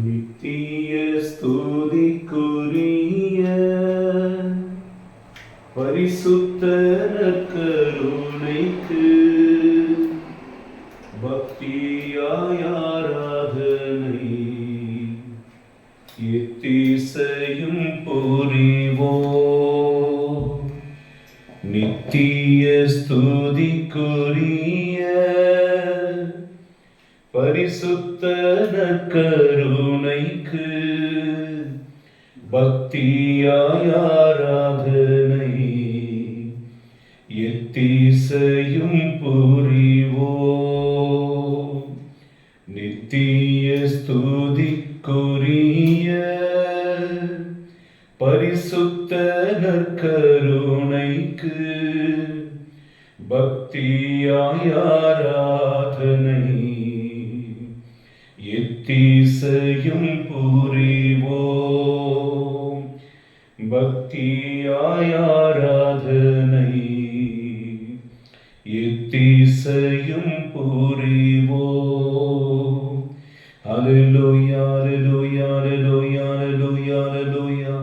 நித்திய ஸ்துதிக்குரிய பரிசுத்த நற்கருணைக்கு பக்தியாய் ஆராதனை எத்திசையும் புரிவோம். நித்திய ஸ்துதிக்குரிய பரிசுத்த நற்கருணைக்கு பக்தியாய் ஆராதனை எத்திசையும் புரிவோம். நித்திய ஸ்துதிக்குரிய பரிசுத்த நற்கருணைக்கு பக்தியாய் ஆராதனை எத்திசையும் புரிவோம். பக்தியாய் ஆராதனை எத்திசையும் புரிவோம். ஹல்லேலூயா ஹல்லேலூயா ஹல்லேலூயா ஹல்லேலூயா ஹல்லேலூயா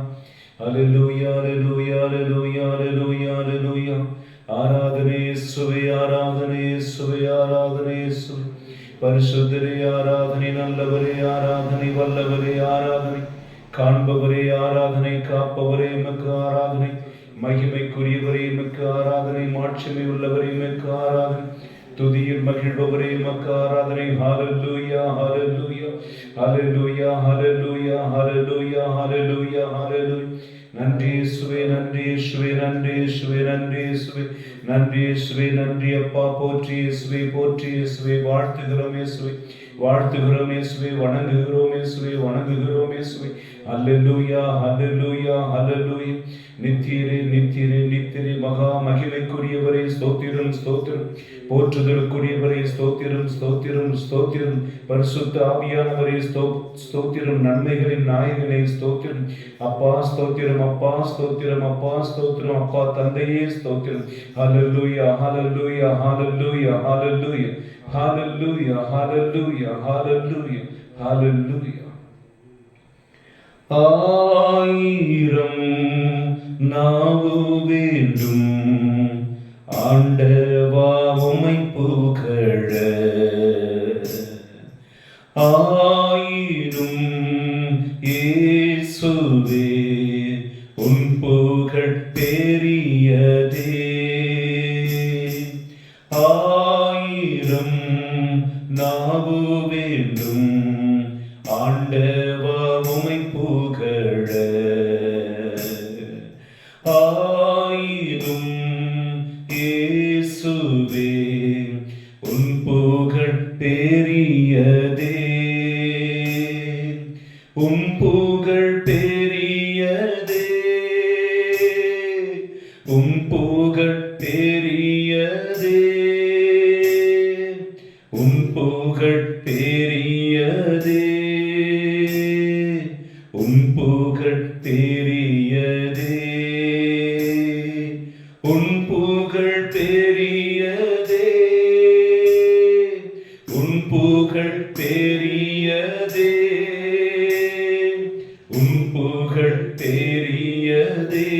ஹல்லேலூயா ஹல்லேலூயா ஹல்லேலூயா ஹல்லேலூயா. ஆராதனை இயேசுவே, ஆராதனை இயேசுவே, ஆராதனை இயேசுவே. பரிசுத்தரே ஆராதனை, நல்லவரே ஆராதனை, வல்லவரே ஆராதனை, காண்பவரே ஆராதனை, காப்பவரே எமக்கு ஆராதனை, மகிமைக்குரியவரே எமக்கு ஆராதனை, மாட்சிமை உள்ளவரே எமக்கு ஆராதனை, துதியில் மகிழ்பவரே எமக்கு ஆராதனை. ஹல்லேலூயா ஹல்லேலூயா ஹல்லேலூயா ஹல்லேலூயா ஹல்லேலூயா ஹல்லேலூயா ஹல்லேலூயா. நன்றி இயேசுவே, நன்றி இயேசுவே, நன்றி இயேசுவே, நன்றி இயேசுவே, நன்றி இயேசுவே, நன்றி அப்பா. போற்றி இயேசுவே, போற்றி இயேசுவே. வாழ்த்துகிறோம் இயேசுவே, வாழ்த்துகிறோம் இயேசுவே, வணங்குகிறோம் இயேசுவே, வணங்குகிறோம் இயேசுவே. ஹல்லேலூயா ஹல்லேலூயா ஹல்லேலூயா. நித்தியரே நித்தியரே நித்தியரே, மகா மகிமைக்குரியவரே ஸ்தோத்திரம் ஸ்தோத்திரம். போற்றுதலுக்குரியவரே ஸ்தோத்திரம் ஸ்தோத்திரம் ஸ்தோத்திரம். பரிசுத்த ஆவியானவரே ஸ்தோத்திரம். நன்மைகளின் நாயகனே ஸ்தோத்திரம். அப்பா ஸ்தோத்திரம், அப்பா ஸ்தோத்திரம், அப்பா ஸ்தோத்திரம். அப்பா தந்தையே ஸ்தோத்திரம். ஹல்லேலூயா ஹல்லேலூயா ஹல்லேலூயா ஹல்லேலூயா ஹல்லேலூயா ஹல்லேலூயா ஹல்லேலூயா ஹல்லேலூயா. ஆயிரம் நாவு வேண்டும் ஆண்டவா உம்மை புகழ, ஆயினும் இயேசுவே உன் புகழ் பெரியதே. ஆயிரம் நாவு வேண்டும் ஆண்டவா உம்மை புகழ, ஆயினும் இயேசுவே உன் புகழ் பெரியதே. உன் புகழ் பெரியதே, உன் புகழ் பெரியதே, உன் புகழ் பெரியதே, உன் புகழ் பெரியதே, உன் புகழ் பெரியதே, உன் புகழ் பெரியதே, உன் புகழ் பெரியதே,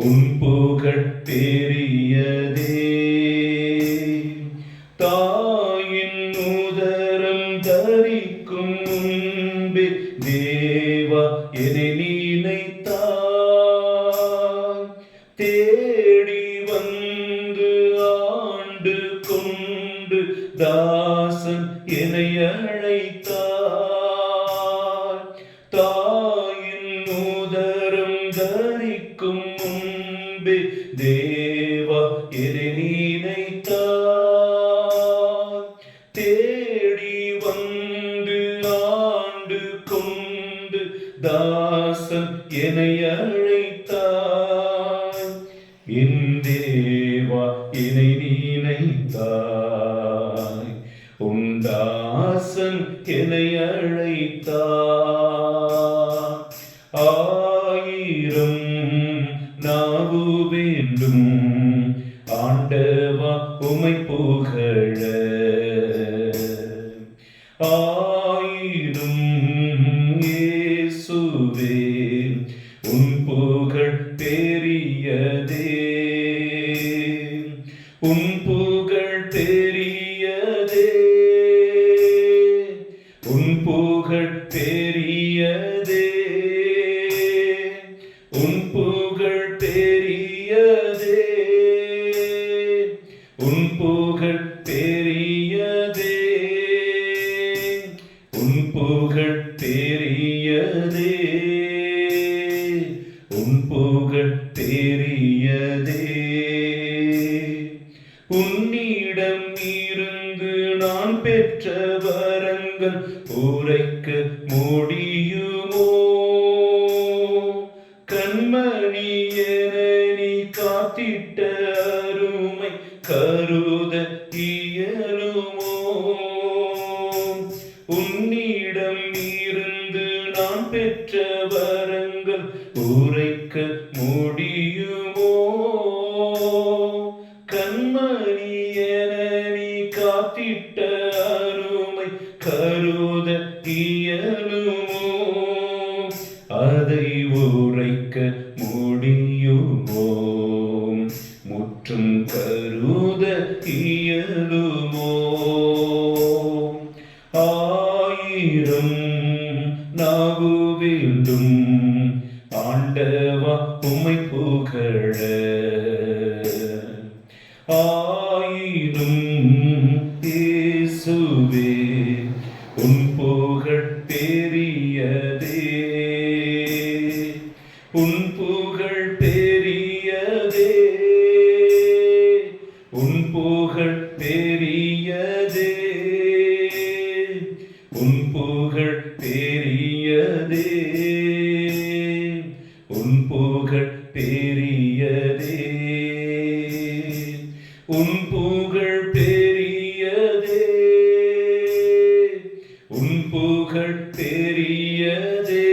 உன் புகழ் பெரியதே. தாயின் உதரம் தரிக்கும் முன்பே தேவா என்னை நினைத்தாய். தேடி வந்து ஆண்டு கொண்டு தாசன் என்னை அழைத்தாய். தாயின் உதரம் தரிக்கும் முன்பே தேவா என்னை நினைத்தாய். தேடி வந்து ஆண்டு கொண்டு தாசன் என்னை அழைத்தாய். என் தேவா என்னை நினைத்தாய், உன் தாசன் என்னை அழைத்தாய். ஆயிரம் நாவு வேண்டும் ஆண்டவா உம்மை புகழ, ஆயிரம் இயேசுவே உன் புகழ் பெரியதே, உன் புகழ் பெரியதே, உன் புகழ் பெரியதே, உன் புகழ் பெரியதே, உன் புகழ் பெரியதே, உன் புகழ் பெரியதே, உன் புகழ் பெரியதே. உன்னிடம் இருந்து நான் பெற்ற வரங்கள் உரைக்க முடியுமோ? கண்மணி என நீ காத்திட்ட அருமை கருத இயலுமோ? உன்னிடம் இருந்து நான் பெற்ற வரங்கள் உரைக்க முடியுமோ? கண்மணி என நீ காத்திட்ட அருமை கருத இயலுமோ? அதை உரைக்க முடியுமோ? முற்றும் கருத இயலுமோ? ஆயிரம் நாவு வேண்டும் ஆண்டவா உம்மை புகழ, ஆயிரம் இயேசுவே உன் புகழ் பெரியதே, உன் புகழ் பெரியதே, உன் புகழ் பெரியதே, உன் புகழ் பெரியதே, உன் புகழ் பெரியதே, உன் புகழ் பெரியதே, உன் புகழ் பெரியதே,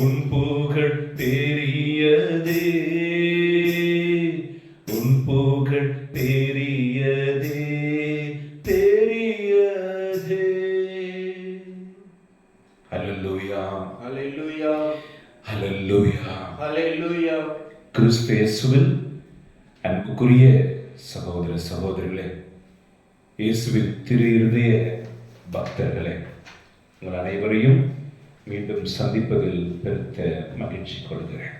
உன் புகழ் பெரியதே, உன் புகழ் பெரியதே, பெரியதே. ஹல்லேலூயா, ஹல்லேலூயா, ஹல்லேலூயா, ஹல்லேலூயா. கிறிஸ்து இயேசுவில் அன்புக்குரிய சகோதர சகோதரிகளே, இயேசுவின் திரு இருதய பக்தர்களே, உங்கள் அனைவரையும் மீண்டும் சந்திப்பதில் பெருத்த மகிழ்ச்சி கொள்கிறேன்.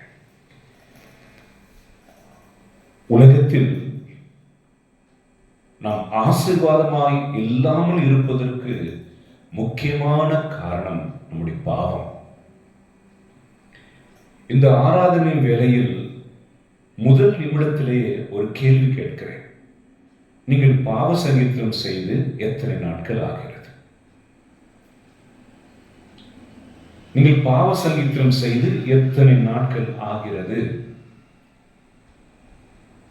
உலகத்தில் நாம் ஆசீர்வாதமாய் இல்லாமல் இருப்பதற்கு முக்கியமான காரணம் நம்முடைய பாவம். இந்த ஆராதனை வேளையில் முதல் நிமிடத்திலேயே ஒரு கேள்வி கேட்கிறேன். நீங்கள் பாவ சங்கீதம் செய்து எத்தனை நாட்கள் ஆகிறது? நீங்கள் பாவ சங்கீதம் செய்து எத்தனை நாட்கள் ஆகிறது?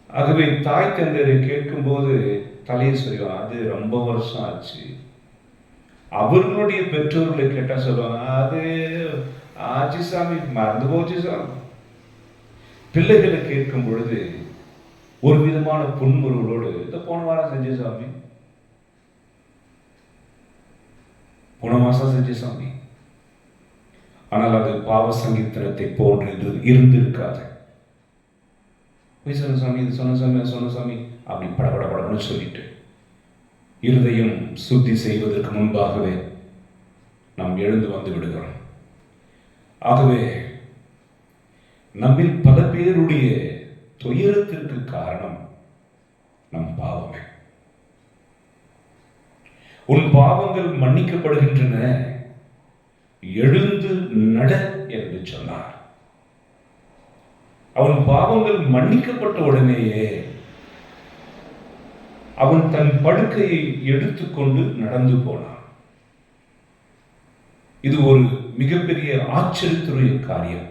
ஆகவே தாய் தந்தையரை கேட்கும் போது தலையை சொல்லுவாங்க, அது ரொம்ப வருஷம் ஆச்சு. அவர்களுடைய பெற்றோர்களை கேட்டா சொல்லுவாங்க, அது ஆச்சு சாமி, மறந்து போச்சு சாமி. பிள்ளைகளை கேட்கும் பொழுது ஒரு விதமான புன்முறுவலோடு, இந்த போன வாரம் செஞ்ச சாமி, போன மாசம் செஞ்ச சாமி. ஆனால் அது பாவ சங்கீர்த்தனத்தை போன்று இருந்திருக்காது. சொன்ன சாமி, இது சொன்ன சாமி, சொன்ன சாமி, அப்படி படபடன்னு சொல்லிட்டு இருதயம் சுத்தி செய்வதற்கு முன்பாகவே நாம் எழுந்து வந்து விடுகிறோம். ஆகவே நம்மில் பல பேருடைய துயரத்திற்கு காரணம் நம் பாவமே. உன் பாவங்கள் மன்னிக்கப்படுகின்றன, எழுந்து நட என்று சொன்னார். அவன் பாவங்கள் மன்னிக்கப்பட்ட உடனேயே அவன் தன் படுக்கையை எடுத்துக்கொண்டு நடந்து போனான். இது ஒரு மிகப்பெரிய ஆச்சரியத்துடைய காரியம்.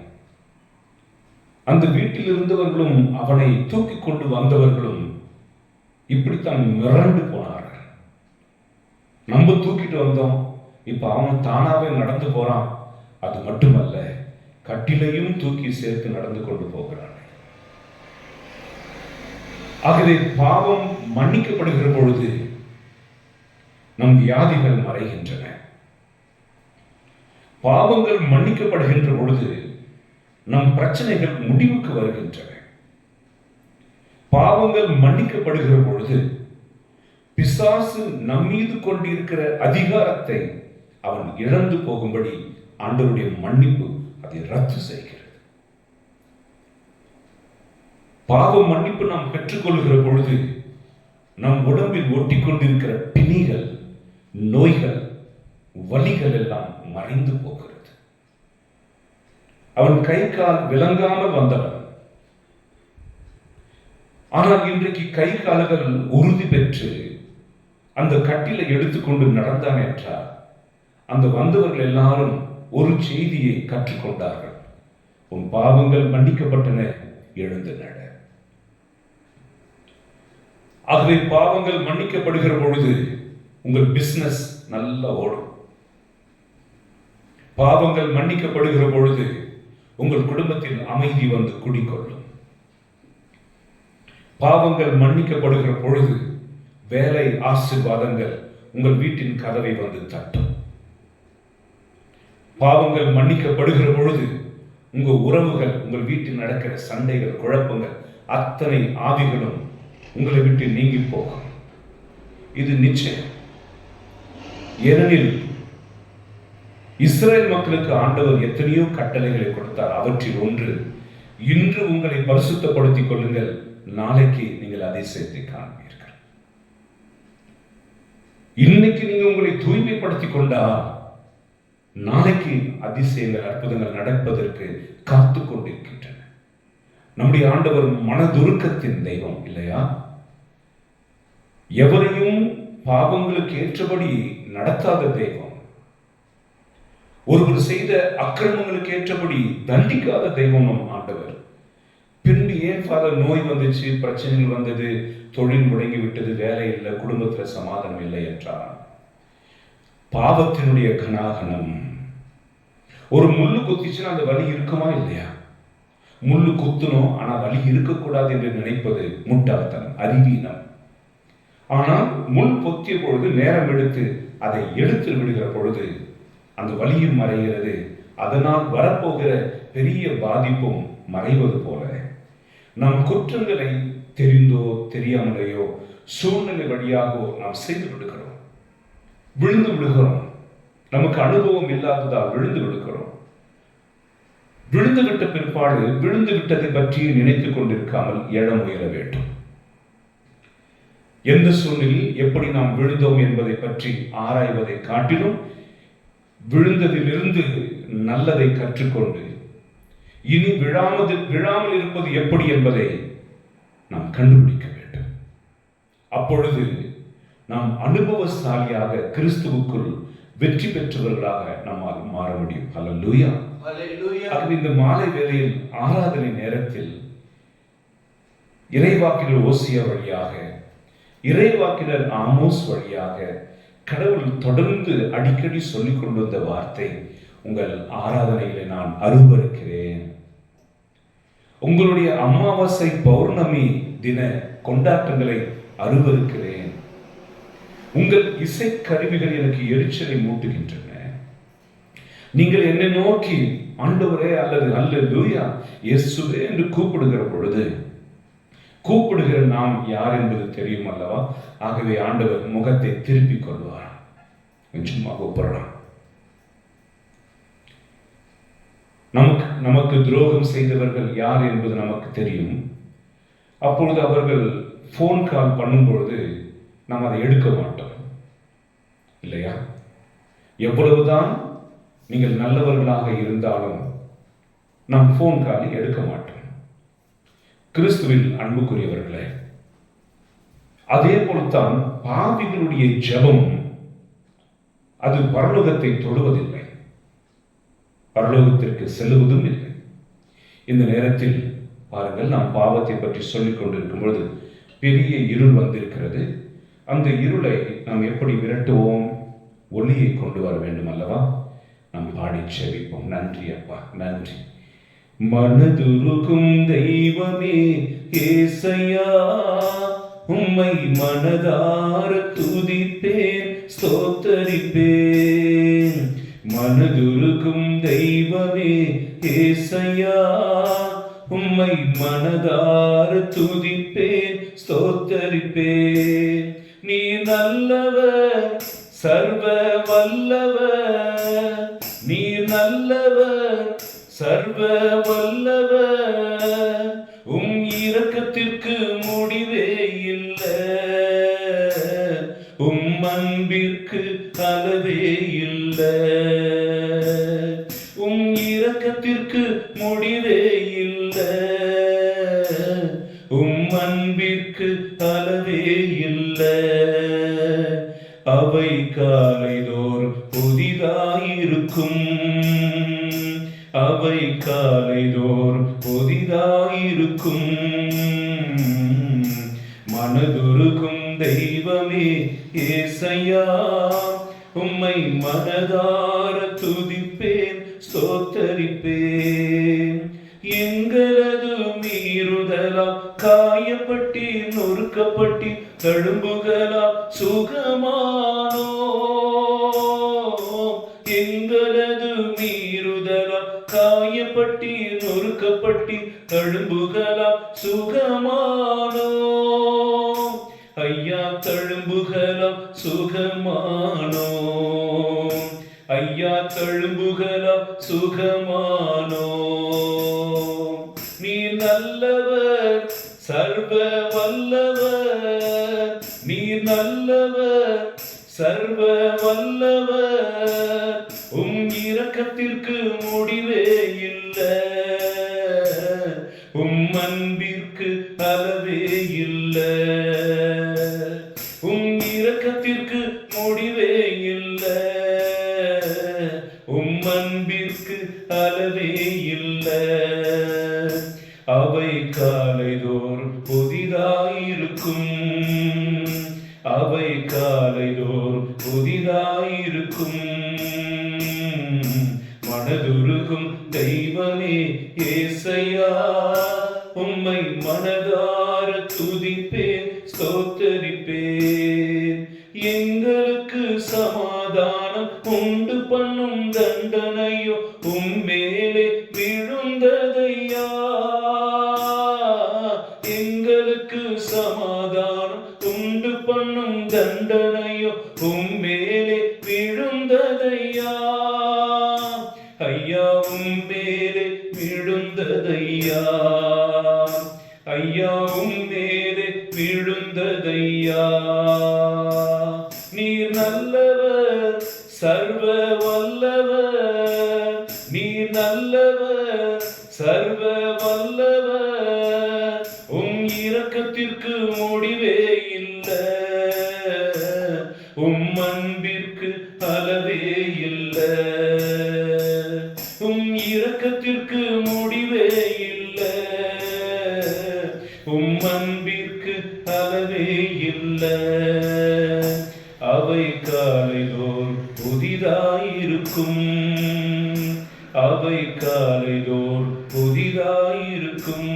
அந்த வீட்டில் இருந்தவர்களும் அவனை தூக்கி கொண்டு வந்தவர்களும் இப்படித்தான் மிரண்டு போனார்கள். நம்ம தூக்கிட்டு வந்தோம், இப்ப அவன் தானாவே நடந்து போறான். அது மட்டுமல்ல, கட்டிலையும் தூக்கி சேர்த்து நடந்து கொண்டு போகிறான். ஆகவே பாவம் மன்னிக்கப்படுகிற பொழுது நம் வியாதிகள் மறைகின்றன. பாவங்கள் மன்னிக்கப்படுகின்ற பொழுது நம் பிரச்சனைகள் முடிவுக்கு வருகின்றன. பாவங்கள் மன்னிக்கப்படுகிற பொழுது பிசாசு நம் மீது கொண்டிருக்கிற அதிகாரத்தை அவன் இழந்து போகும்படி ஆண்டவருடைய மன்னிப்பு அதை ரத்து செய்கிறது. பாவ மன்னிப்பு நாம் பெற்றுக்கொள்கிற பொழுது நம் உடம்பில் ஒட்டி கொண்டிருக்கிற பிணிகள், நோய்கள், வலிகள் எல்லாம் மறைந்து போகிறது. அவன் கை கால் விளங்காமல் வந்தவன், ஆனால் இன்றைக்கு கை கால்கள் உறுதி பெற்று அந்த கட்டிலை எடுத்துக்கொண்டு நடந்தான் என்றார். அந்த வந்தவர்கள் எல்லாரும் ஒரு செய்தியை கற்றுக்கொண்டார்கள். உன் பாவங்கள் மன்னிக்கப்பட்டன, எழுந்து நட. ஆகவே பாவங்கள் மன்னிக்கப்படுகிற பொழுது உங்கள் பிசினஸ் நல்லா ஓடும். பாவங்கள் மன்னிக்கப்படுகிற பொழுது உங்கள் குடும்பத்தில் அமைதி வந்து குடிக்கொள்ளும். பாவங்கள் மன்னிக்கப்படுகிற பொழுது வேலை ஆசீர்வாதங்கள் உங்கள் வீட்டின் கதவை வந்து தட்டும். பாவங்கள் மன்னிக்கப்படுகிற பொழுது உங்கள் உறவுகள், உங்கள் வீட்டில் நடக்கிற சண்டைகள், குழப்பங்கள், அத்தனை ஆவிகளும் உங்களை விட்டு நீங்கி போகும். இது நிச்சயம். ஏனெனில் இஸ்ரேல் மக்களுக்கு ஆண்டவர் எத்தனையோ கட்டளைகளை கொடுத்தார். அவற்றில் ஒன்று, இன்று உங்களை பரிசுத்தப்படுத்திக் கொள்ளுங்கள், நாளைக்கு நீங்கள் அதிசயத்தை காண்பீர்கள். இன்னைக்கு நீங்க உங்களை தூய்மைப்படுத்திக் கொண்டா நாளைக்கு அதிசயங்கள், அற்புதங்கள் நடப்பதற்கு காத்து கொண்டிருக்கின்றன. நம்முடைய ஆண்டவர் மனதுருக்கத்தின் தெய்வம் இல்லையா? எவரையும் பாவங்களுக்கு ஏற்றபடி நடத்தாத தெய்வம். ஒருவர் செய்த அக்கிரமங்களுக்கு ஏற்றபடி தண்டிக்காத தெய்வம் நம் ஆண்டவர். பின்பு ஏன் ஃபாதர் நோய் வந்துச்சு, பிரச்சனைகள் வந்தது, தொழில் முடங்கி விட்டது, வேலை இல்லை, குடும்பத்துல சமாதானம் இல்லை என்றார். பாவத்தினுடைய கனாகனம். ஒரு முள்ளு குத்திச்சுன்னா அந்த வலி இருக்குமா இல்லையா? முள்ளு குத்தணும், ஆனா வலி இருக்கக்கூடாது என்று நினைப்பது முட்டாள்தனம், அறிவீனம். ஆனால் முள் பொத்திய பொழுது நேரம் எடுத்து அதை எடுத்து விடுகிற பொழுது அந்த வலியும் மறைகிறது. அதனால் வரப்போகிற பெரிய பாதிப்பும் மறைவது போல நம் குற்றங்களை தெரிந்தோ தெரியாமலேயோ சூழ்நிலை வழியாகவோ நாம் செய்து விடுகிறோம், விழுந்து விடுகிறோம். நமக்கு அனுபவம் இல்லாததால் விழுந்து விடுகிறோம். விழுந்து விட்ட பிற்பாடு விழுந்து விட்டதை பற்றி நினைத்துக் கொண்டிருக்காமல் எழ முயல வேண்டும். எந்த சூழ்நிலையில் எப்படி நாம் விழுந்தோம் என்பதை பற்றி ஆராய்வதை காட்டிலும் விழுந்ததிலிருந்து நல்லதை கற்றுக்கொண்டு இனி விழாமல் இருப்பது எப்படி என்பதை நாம் கண்டுபிடிக்க வேண்டும். அப்பொழுது நாம் அனுபவசாலியாக கிறிஸ்துவுக்குள் வெற்றி பெற்றவர்களாக நம்மால் மாற முடியும். ஹல்லேலூயா. இந்த மாலை வேளையில் ஆராதனை நேரத்தில் இறைவாக்கினர் ஓசியா வழியாக, இறைவாக்கினர் ஆமோஸ் வழியாக கடவுள் தொடர்ந்து அடிக்கடி சொல்லிக் கொண்டு வந்த வார்த்தை, உங்கள் ஆராதனைகளை நான் அருவருக்கிறேன். உங்களுடைய அமாவாசை பௌர்ணமி தின கொண்டாட்டங்களை அருவருக்கிறேன். உங்கள் இசை கருவிகள் எனக்கு எரிச்சலை மூட்டுகின்றன. நீங்கள் என்னை நோக்கி ஆண்டவரே அல்லது அல்லேலூயா இயேசுவே என்று கூப்பிடுகிற பொழுது, கூப்பிடுகிற நாம் யார் என்பது தெரியும் அல்லவா? ஆகவே ஆண்டவர் முகத்தை திருப்பிக் கொள்வார். சும்மா கூப்பிடலாம். நமக்கு துரோகம் செய்தவர்கள் யார் என்பது நமக்கு தெரியும். அப்பொழுது அவர்கள் போன் கால் பண்ணும் பொழுது நாம் அதை எடுக்க மாட்டோம் இல்லையா? எவ்வளவுதான் நீங்கள் நல்லவர்களாக இருந்தாலும் நாம் போன் காலை எடுக்க மாட்டோம். கிறிஸ்துவில் அன்புக்குரியவர்களே, அதே போல்தான் பாவிகளுடைய ஜெபம் அது பரலோகத்தை தொடுவதில்லை, பரலோகத்திற்கு செல்லுவதும் இல்லை. இந்த நேரத்தில் பாருங்கள், நாம் பாவத்தை பற்றி சொல்லிக் கொண்டிருக்கும் பொழுது பெரிய இருள் வந்திருக்கிறது. அந்த இருளை நாம் எப்படி விரட்டுவோம்? ஒளியை கொண்டு வர வேண்டும் அல்லவா? நாம் பாடி செபிப்போம். நன்றி அப்பா, நன்றி. மனதுருகும் தெய்வமே ஏசையா, உம்மை மனதார துதிப்பேன் ஸ்தோத்தரிப்பேன். மனதுருகும் தெய்வமே ஏசையா, உம்மை மனதார துதிப்பேன், ஸ்தோத்தரிப்பேன். நீ நல்லவர், சர்வ வல்லவர், நீ நல்லவர், சர்வ வல்லவர். உம் இரக்கத்திற்கு முடிவே இல்லை, உம் அன்பிற்கு அளவே இல்லை. உம் இரக்கத்திற்கு முடிவே இல்லை, உம் அன்பிற்கு அளவே இல்லை. அவை காலைதோர் புதிதாயிருக்கும், அவை காலைதோர் புதிதாயிருக்கும். மனதுருகும் தெய்வமே ஏசையா, உம்மை மனதார துதிப்பேன், ஸ்தோத்தரிப்பேன். எங்களது மீறுதலா காயப்பட்டி நொறுக்கப்பட்டி தழும்புகளா சுகமானோ. எங்களது மீறுதலா காயப்பட்டி நொறுக்கப்பட்டி தழும்புகளா சுகமானோ. ஐயா தழும்புகளா சுகமானோ, ஐயா தழும்புகளா சுகமானோ. நீ நல்லவர், சர்வ வல்லவர், நீ நல்லவர், சர்வ வல்லவர். உம் இரக்கத்திற்கு முடிவே இல்லை, உம் அன்பிற்கு அளவே இல்லை. உம் இரக்கத்திற்கு முடிவே இல்லை, உம் அன்பிற்கு அளவே இல்லை. அவை காலைதோர் புதிதாயிருக்கும், அவை காலைதோர் புதிதாயிருக்கும். மனதுருகும் தெய்வமே ஏசையா, உம்மை மனதார துதிப்பேன், ஸ்தோத்தரிப்பேன். எங்களுக்கு சமாதானம் உண்டு பண்ணும் தண்டனையோ உம்மேலே விழுந்ததையா. எங்களுக்கு சமாதானம் உண்டு பண்ணும் தண்டனையோ உம்மேலே விழுந்ததையா. ஐயா உம்மேலே விழுந்ததையா, ஐயா உம்மேலே விழுந்ததையா. நீர் நல்லவர், சர்வ வல்லவர், நீர் நல்லவர், சர்வ வல்லவர். உம் இரக்கத்திற்கு முடிவே இல்லை, உம் அன்பிற்கு அளவே இல்லை. உம் இரக்கத்திற்கு முடிவே இல்லை, உம் அன்பிற்கு அளவே இல்லை. அவை காலைதோர் புதிதாயிருக்கும், அவை காலைதோர் புதிதாயிருக்கும்.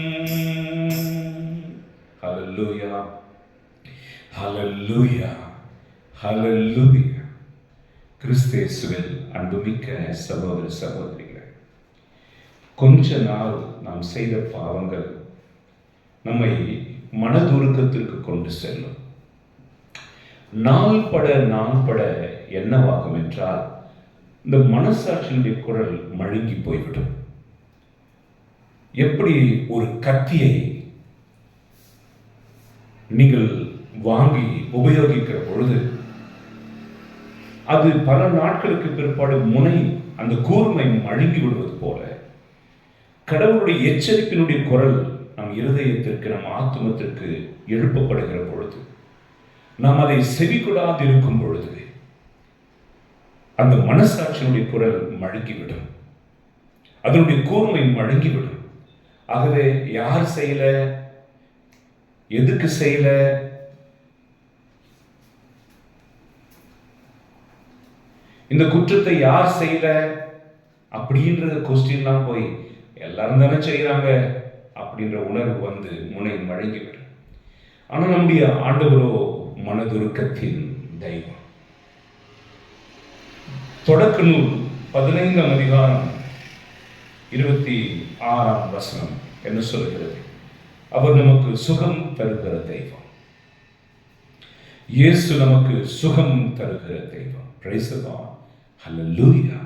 ஹல்லேலூயா, ஹல்லேலூயா, ஹல்லேலூயா. கிறிஸ்தேசுவில் அன்புமிக்க சகோதர சகோதரிகள், கொஞ்ச நாள் நாம் செய்த பாவங்கள் நம்மை மனதுருக்கத்திற்கு கொண்டு செல்லும். நாள் பட என்னவாகும் என்றால், இந்த மனசாட்சியினுடைய குரல் மழுங்கி போய்விடும். எப்படி ஒரு கத்தியை நீங்கள் வாங்கி உபயோகிக்கிற பொழுது அது பல நாட்களுக்கு பிற்பாடு முனை அந்த கூர்மை மழுங்கி விடுவது போல, கடவுளுடைய எச்சரிப்பினுடைய குரல் நம் இருதயத்திற்கு, நம் ஆத்துமத்திற்கு எழுப்பப்படுகிற பொழுது, நாம் அதை செவிக்கூடாது இருக்கும் பொழுது அந்த மனசாட்சியினுடைய குரல் மழுங்கிவிடும், அதனுடைய கூர்மை மழுங்கிவிடும். ஆகவே யார் செய்யல, எதுக்கு செய்யல, இந்த குற்றத்தை யார் செய்யல அப்படின்ற கொஸ்டின்லாம் போய் எல்லாரும் தானே செய்யறாங்க அப்படின்ற உணர்வு வந்து முனை மழுங்கிவிடும். ஆனால் நம்முடைய ஆண்டவரோ மனதுருக்கத்தின் தெய்வம். தொடக்க நூல் 15ஆம் அதிகாரம் 26ஆம் வசனம் என்ன சொல்கிறது? அவர் நமக்கு சுகம் தருகிற தெய்வம். இயேசு நமக்கு சுகம் தருகிற தெய்வம். Praise the Lord. ஹல்லேலூயா.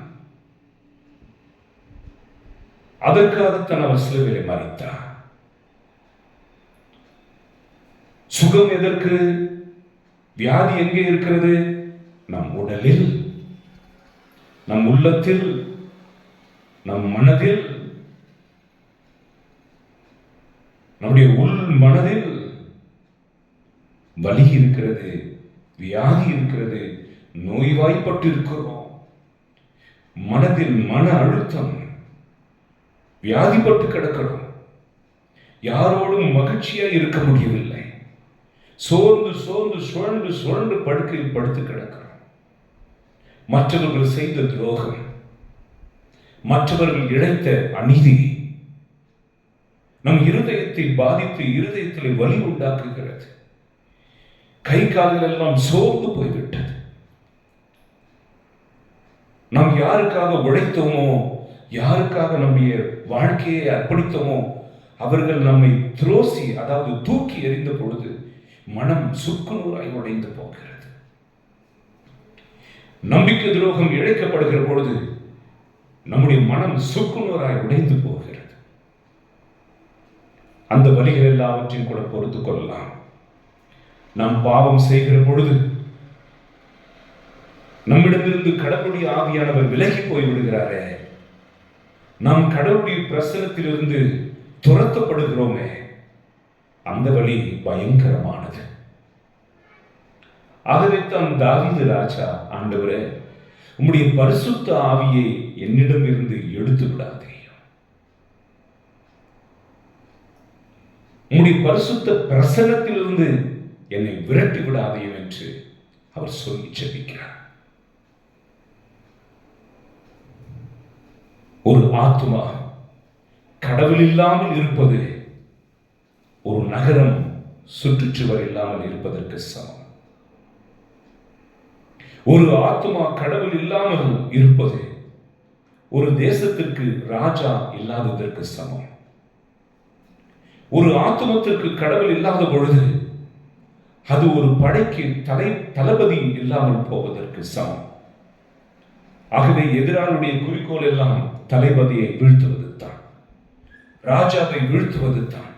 அதற்காகத்தான் அவர் சிலுவையிலே மரித்தார். சுகம் எதற்கு? வியாதி எங்கே இருக்கிறது? நம் உடலில், நம் உள்ளத்தில், நம் மனதில், நம்முடைய உள் மனதில் வலி இருக்கிறது, வியாதி இருக்கிறது, நோய்வாய்ப்பட்டு இருக்கிறோம். மனதில் மன அழுத்தம், வியாதிப்பட்டு கிடக்கிறோம். யாரோடும் மகிழ்ச்சியா இருக்க முடியவில்லை. சோர்ந்து சோர்ந்து சுழன்று சுழன்று படுக்கையில் படுத்து கிடக்கிறோம். மற்றவர்கள் செய்த துரோகம், மற்றவர்கள் இழைத்த அநீதி நம் இருதயத்தை பாதித்து இருதயத்தில் வலி உண்டாக்குகிறது. கை கால்கள் எல்லாம் சோர்ந்து போய்விட்டது. நாம் யாருக்காக உழைத்தோமோ, யாருக்காக நம்முடைய வாழ்க்கையை அர்ப்பணித்தோமோ, அவர்கள் நம்மை துரோசி, அதாவது தூக்கி எறிந்த பொழுது மனம் சுக்குநூறாய் உடைந்து போகிறது. நம்பிக்கை துரோகம் இழைக்கப்படுகிற பொழுது நம்முடைய மனம் சுக்குநூறாய் உடைந்து போகிறது. அந்த வலிகள் எல்லாவற்றையும் கூட பொறுத்துக் கொள்ளலாம். நாம் பாவம் செய்கிற பொழுது நம்மிடமிருந்து கடவுளுடைய ஆவியானவர் விலகி போய் விடுகிறாரே, நாம் கடவுளுடைய பிரசனத்திலிருந்து துரத்தப்படுகிறோமே, அந்த வழி பயங்கரமானது. ஆகவேத்தான் தாவீது ராஜா, ஆண்டவரே, உம்முடைய பரிசுத்த ஆவியை என்னிடம் இருந்து எடுத்து விடாதே, உம்முடைய பரிசுத்த பிரசன்னத்திலிருந்து என்னை விரட்டி விடாதே என்று அவர் சொல்லி ஜெபிக்கிறார். ஒரு ஆத்துமா கடவுள் இல்லாமல் இருப்பது ஒரு நகரம் சுற்றுச்சுவர் இல்லாமல் இருப்பதற்கு சமம். ஒரு ஆத்துமா கடவுள் இல்லாமல் இருப்பது ஒரு தேசத்திற்கு ராஜா இல்லாததற்கு சமம். ஒரு ஆத்துமத்திற்கு கடவுள் இல்லாத பொழுது அது ஒரு படைக்கு தளபதி இல்லாமல் போவதற்கு சமம். ஆகவே எதிராளுடைய குறிக்கோள் எல்லாம் தளபதியை வீழ்த்துவது தான், ராஜாவை வீழ்த்துவது தான்.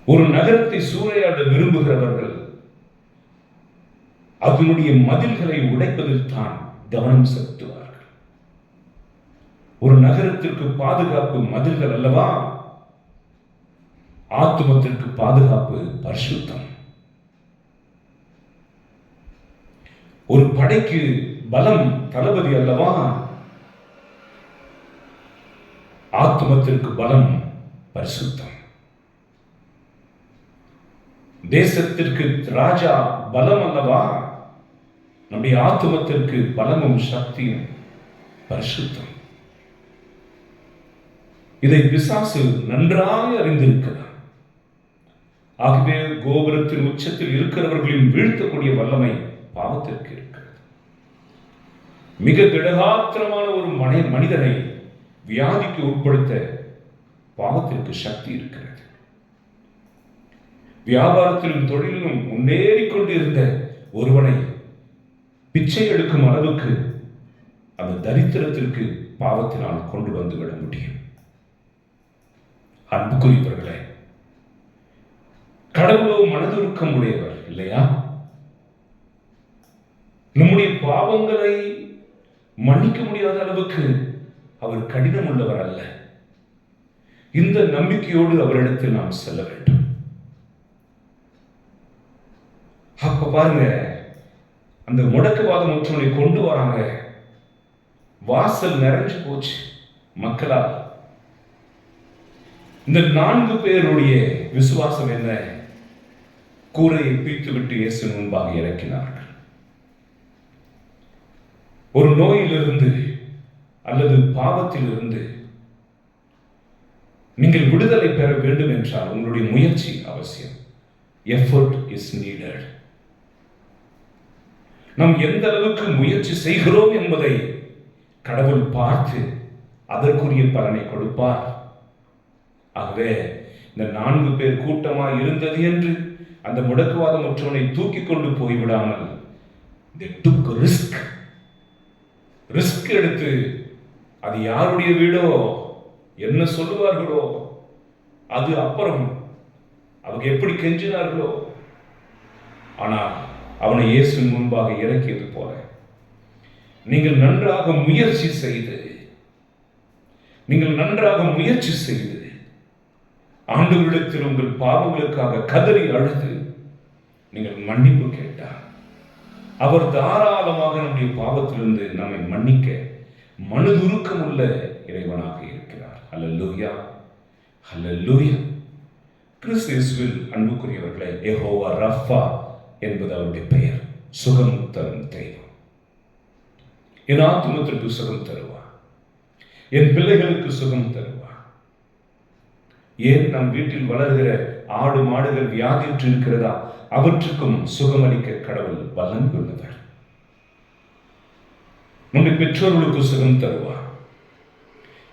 ஒரு நகரத்தை சூறையாட விரும்புகிறவர்கள் அதனுடைய மதில்களை உடைப்பதில் தான் கவனம் செலுத்துவார்கள். ஒரு நகரத்திற்கு பாதுகாப்பு மதில்கள் அல்லவா, ஆத்துமத்திற்கு பாதுகாப்பு பரிசுத்தம். ஒரு படைக்கு பலம் தளபதி அல்லவா, ஆத்துமத்திற்கு பலம் பரிசுத்தம். தேசத்திற்கு ராஜா பலம் அல்லவா, நம்முடைய ஆத்துமத்திற்கு பலமும் சக்தியும் பரிசுத்தம். இதை பிசாசு நன்றாக அறிந்திருக்கிறார். ஆகவே கோபுரத்தின் உச்சத்தில் இருக்கிறவர்களின் வீழ்த்தக்கூடிய வல்லமை பாவத்திற்கு இருக்கிறது. மிக திடகாத்திரமான ஒரு மனிதனை வியாதிக்கு உட்படுத்த பாவத்திற்கு சக்தி இருக்கிறது. வியாபாரத்திலும் தொழிலிலும் முன்னேறிக் கொண்டிருந்த ஒருவனை பிச்சை எடுக்கும் அளவுக்கு அந்த தரித்திரத்திற்கு பாவத்தினால் கொண்டு வந்துவிட முடியும். அன்புக்குரியவர்களே, கடவுளோ மனதுருக்கம் உடையவர் இல்லையா? நம்முடைய பாவங்களை மன்னிக்க முடியாத அளவுக்கு அவர் கடினம் உள்ளவர் அல்ல. இந்த நம்பிக்கையோடு அவரிடத்தில் நாம் செல்ல வேண்டும். அப்ப பாருங்க, அந்த முடக்குவாதம் ஒற்றுமை கொண்டு வராங்க, வாசல் நிறைஞ்சு போச்சு மக்களால். இந்த 4 பேருடைய விசுவாசம் என்ன? கூரையை பிரித்துவிட்டு இயேசு முன்பாக இறக்கினார்கள். ஒரு நோயிலிருந்து அல்லது பாவத்திலிருந்து நீங்கள் விடுதலை பெற வேண்டும் என்றால் உங்களுடைய முயற்சி அவசியம். Effort is needed. நாம் எந்த அளவுக்கு முயற்சி செய்கிறோம் என்பதை கடவுள் பார்த்து அதற்குரிய பலனை கொடுப்பார். ஆகவே இந்த 4 பேர் கூட்டமாய் இருந்தது என்று அந்த முடக்குவாதம் உற்றவனை தூக்கி கொண்டு போய்விடாமல் ரிஸ்க் எடுத்து அது யாருடைய வீடோ என்ன சொல்லுவார்களோ அது அப்புறம் அவங்க எப்படி கெஞ்சினார்களோ, ஆனால் அவனை இயேசுவின் முன்பாக இறக்கியது போல நீங்கள் நன்றாக முயற்சி செய்து ஆண்டவரிடத்தில் உங்கள் பாவங்களுக்காக கதறி அழுது நீங்கள் மன்னிப்பு கேட்டார். அவர் தாராளமாக நம்முடைய பாவத்திலிருந்து நம்மை மன்னிக்க மனதுருக்கம் உள்ள இறைவனாக இருக்கிறார். அல்லேலூயா, அல்லேலூயா. கிறிஸ்து இயேசுவில் அன்புக்குரியவர்களே, யெகோவா ரஃபா என்பது அவருடைய பெயர். சுகம் தரும் தெய்வம். என் ஆத்துமத்திற்கு சுகம் தருவார், என் பிள்ளைகளுக்கு சுகம் தருவார். ஏன் நம் வீட்டில் வளர்கிற ஆடு மாடுகள் வியாதியுற்று இருக்கிறதா, அவற்றுக்கும் சுகமளிக்க கடவுள் வல்லமை உள்ளவர். நம்முடைய பெற்றோர்களுக்கு சுகம் தருவார்.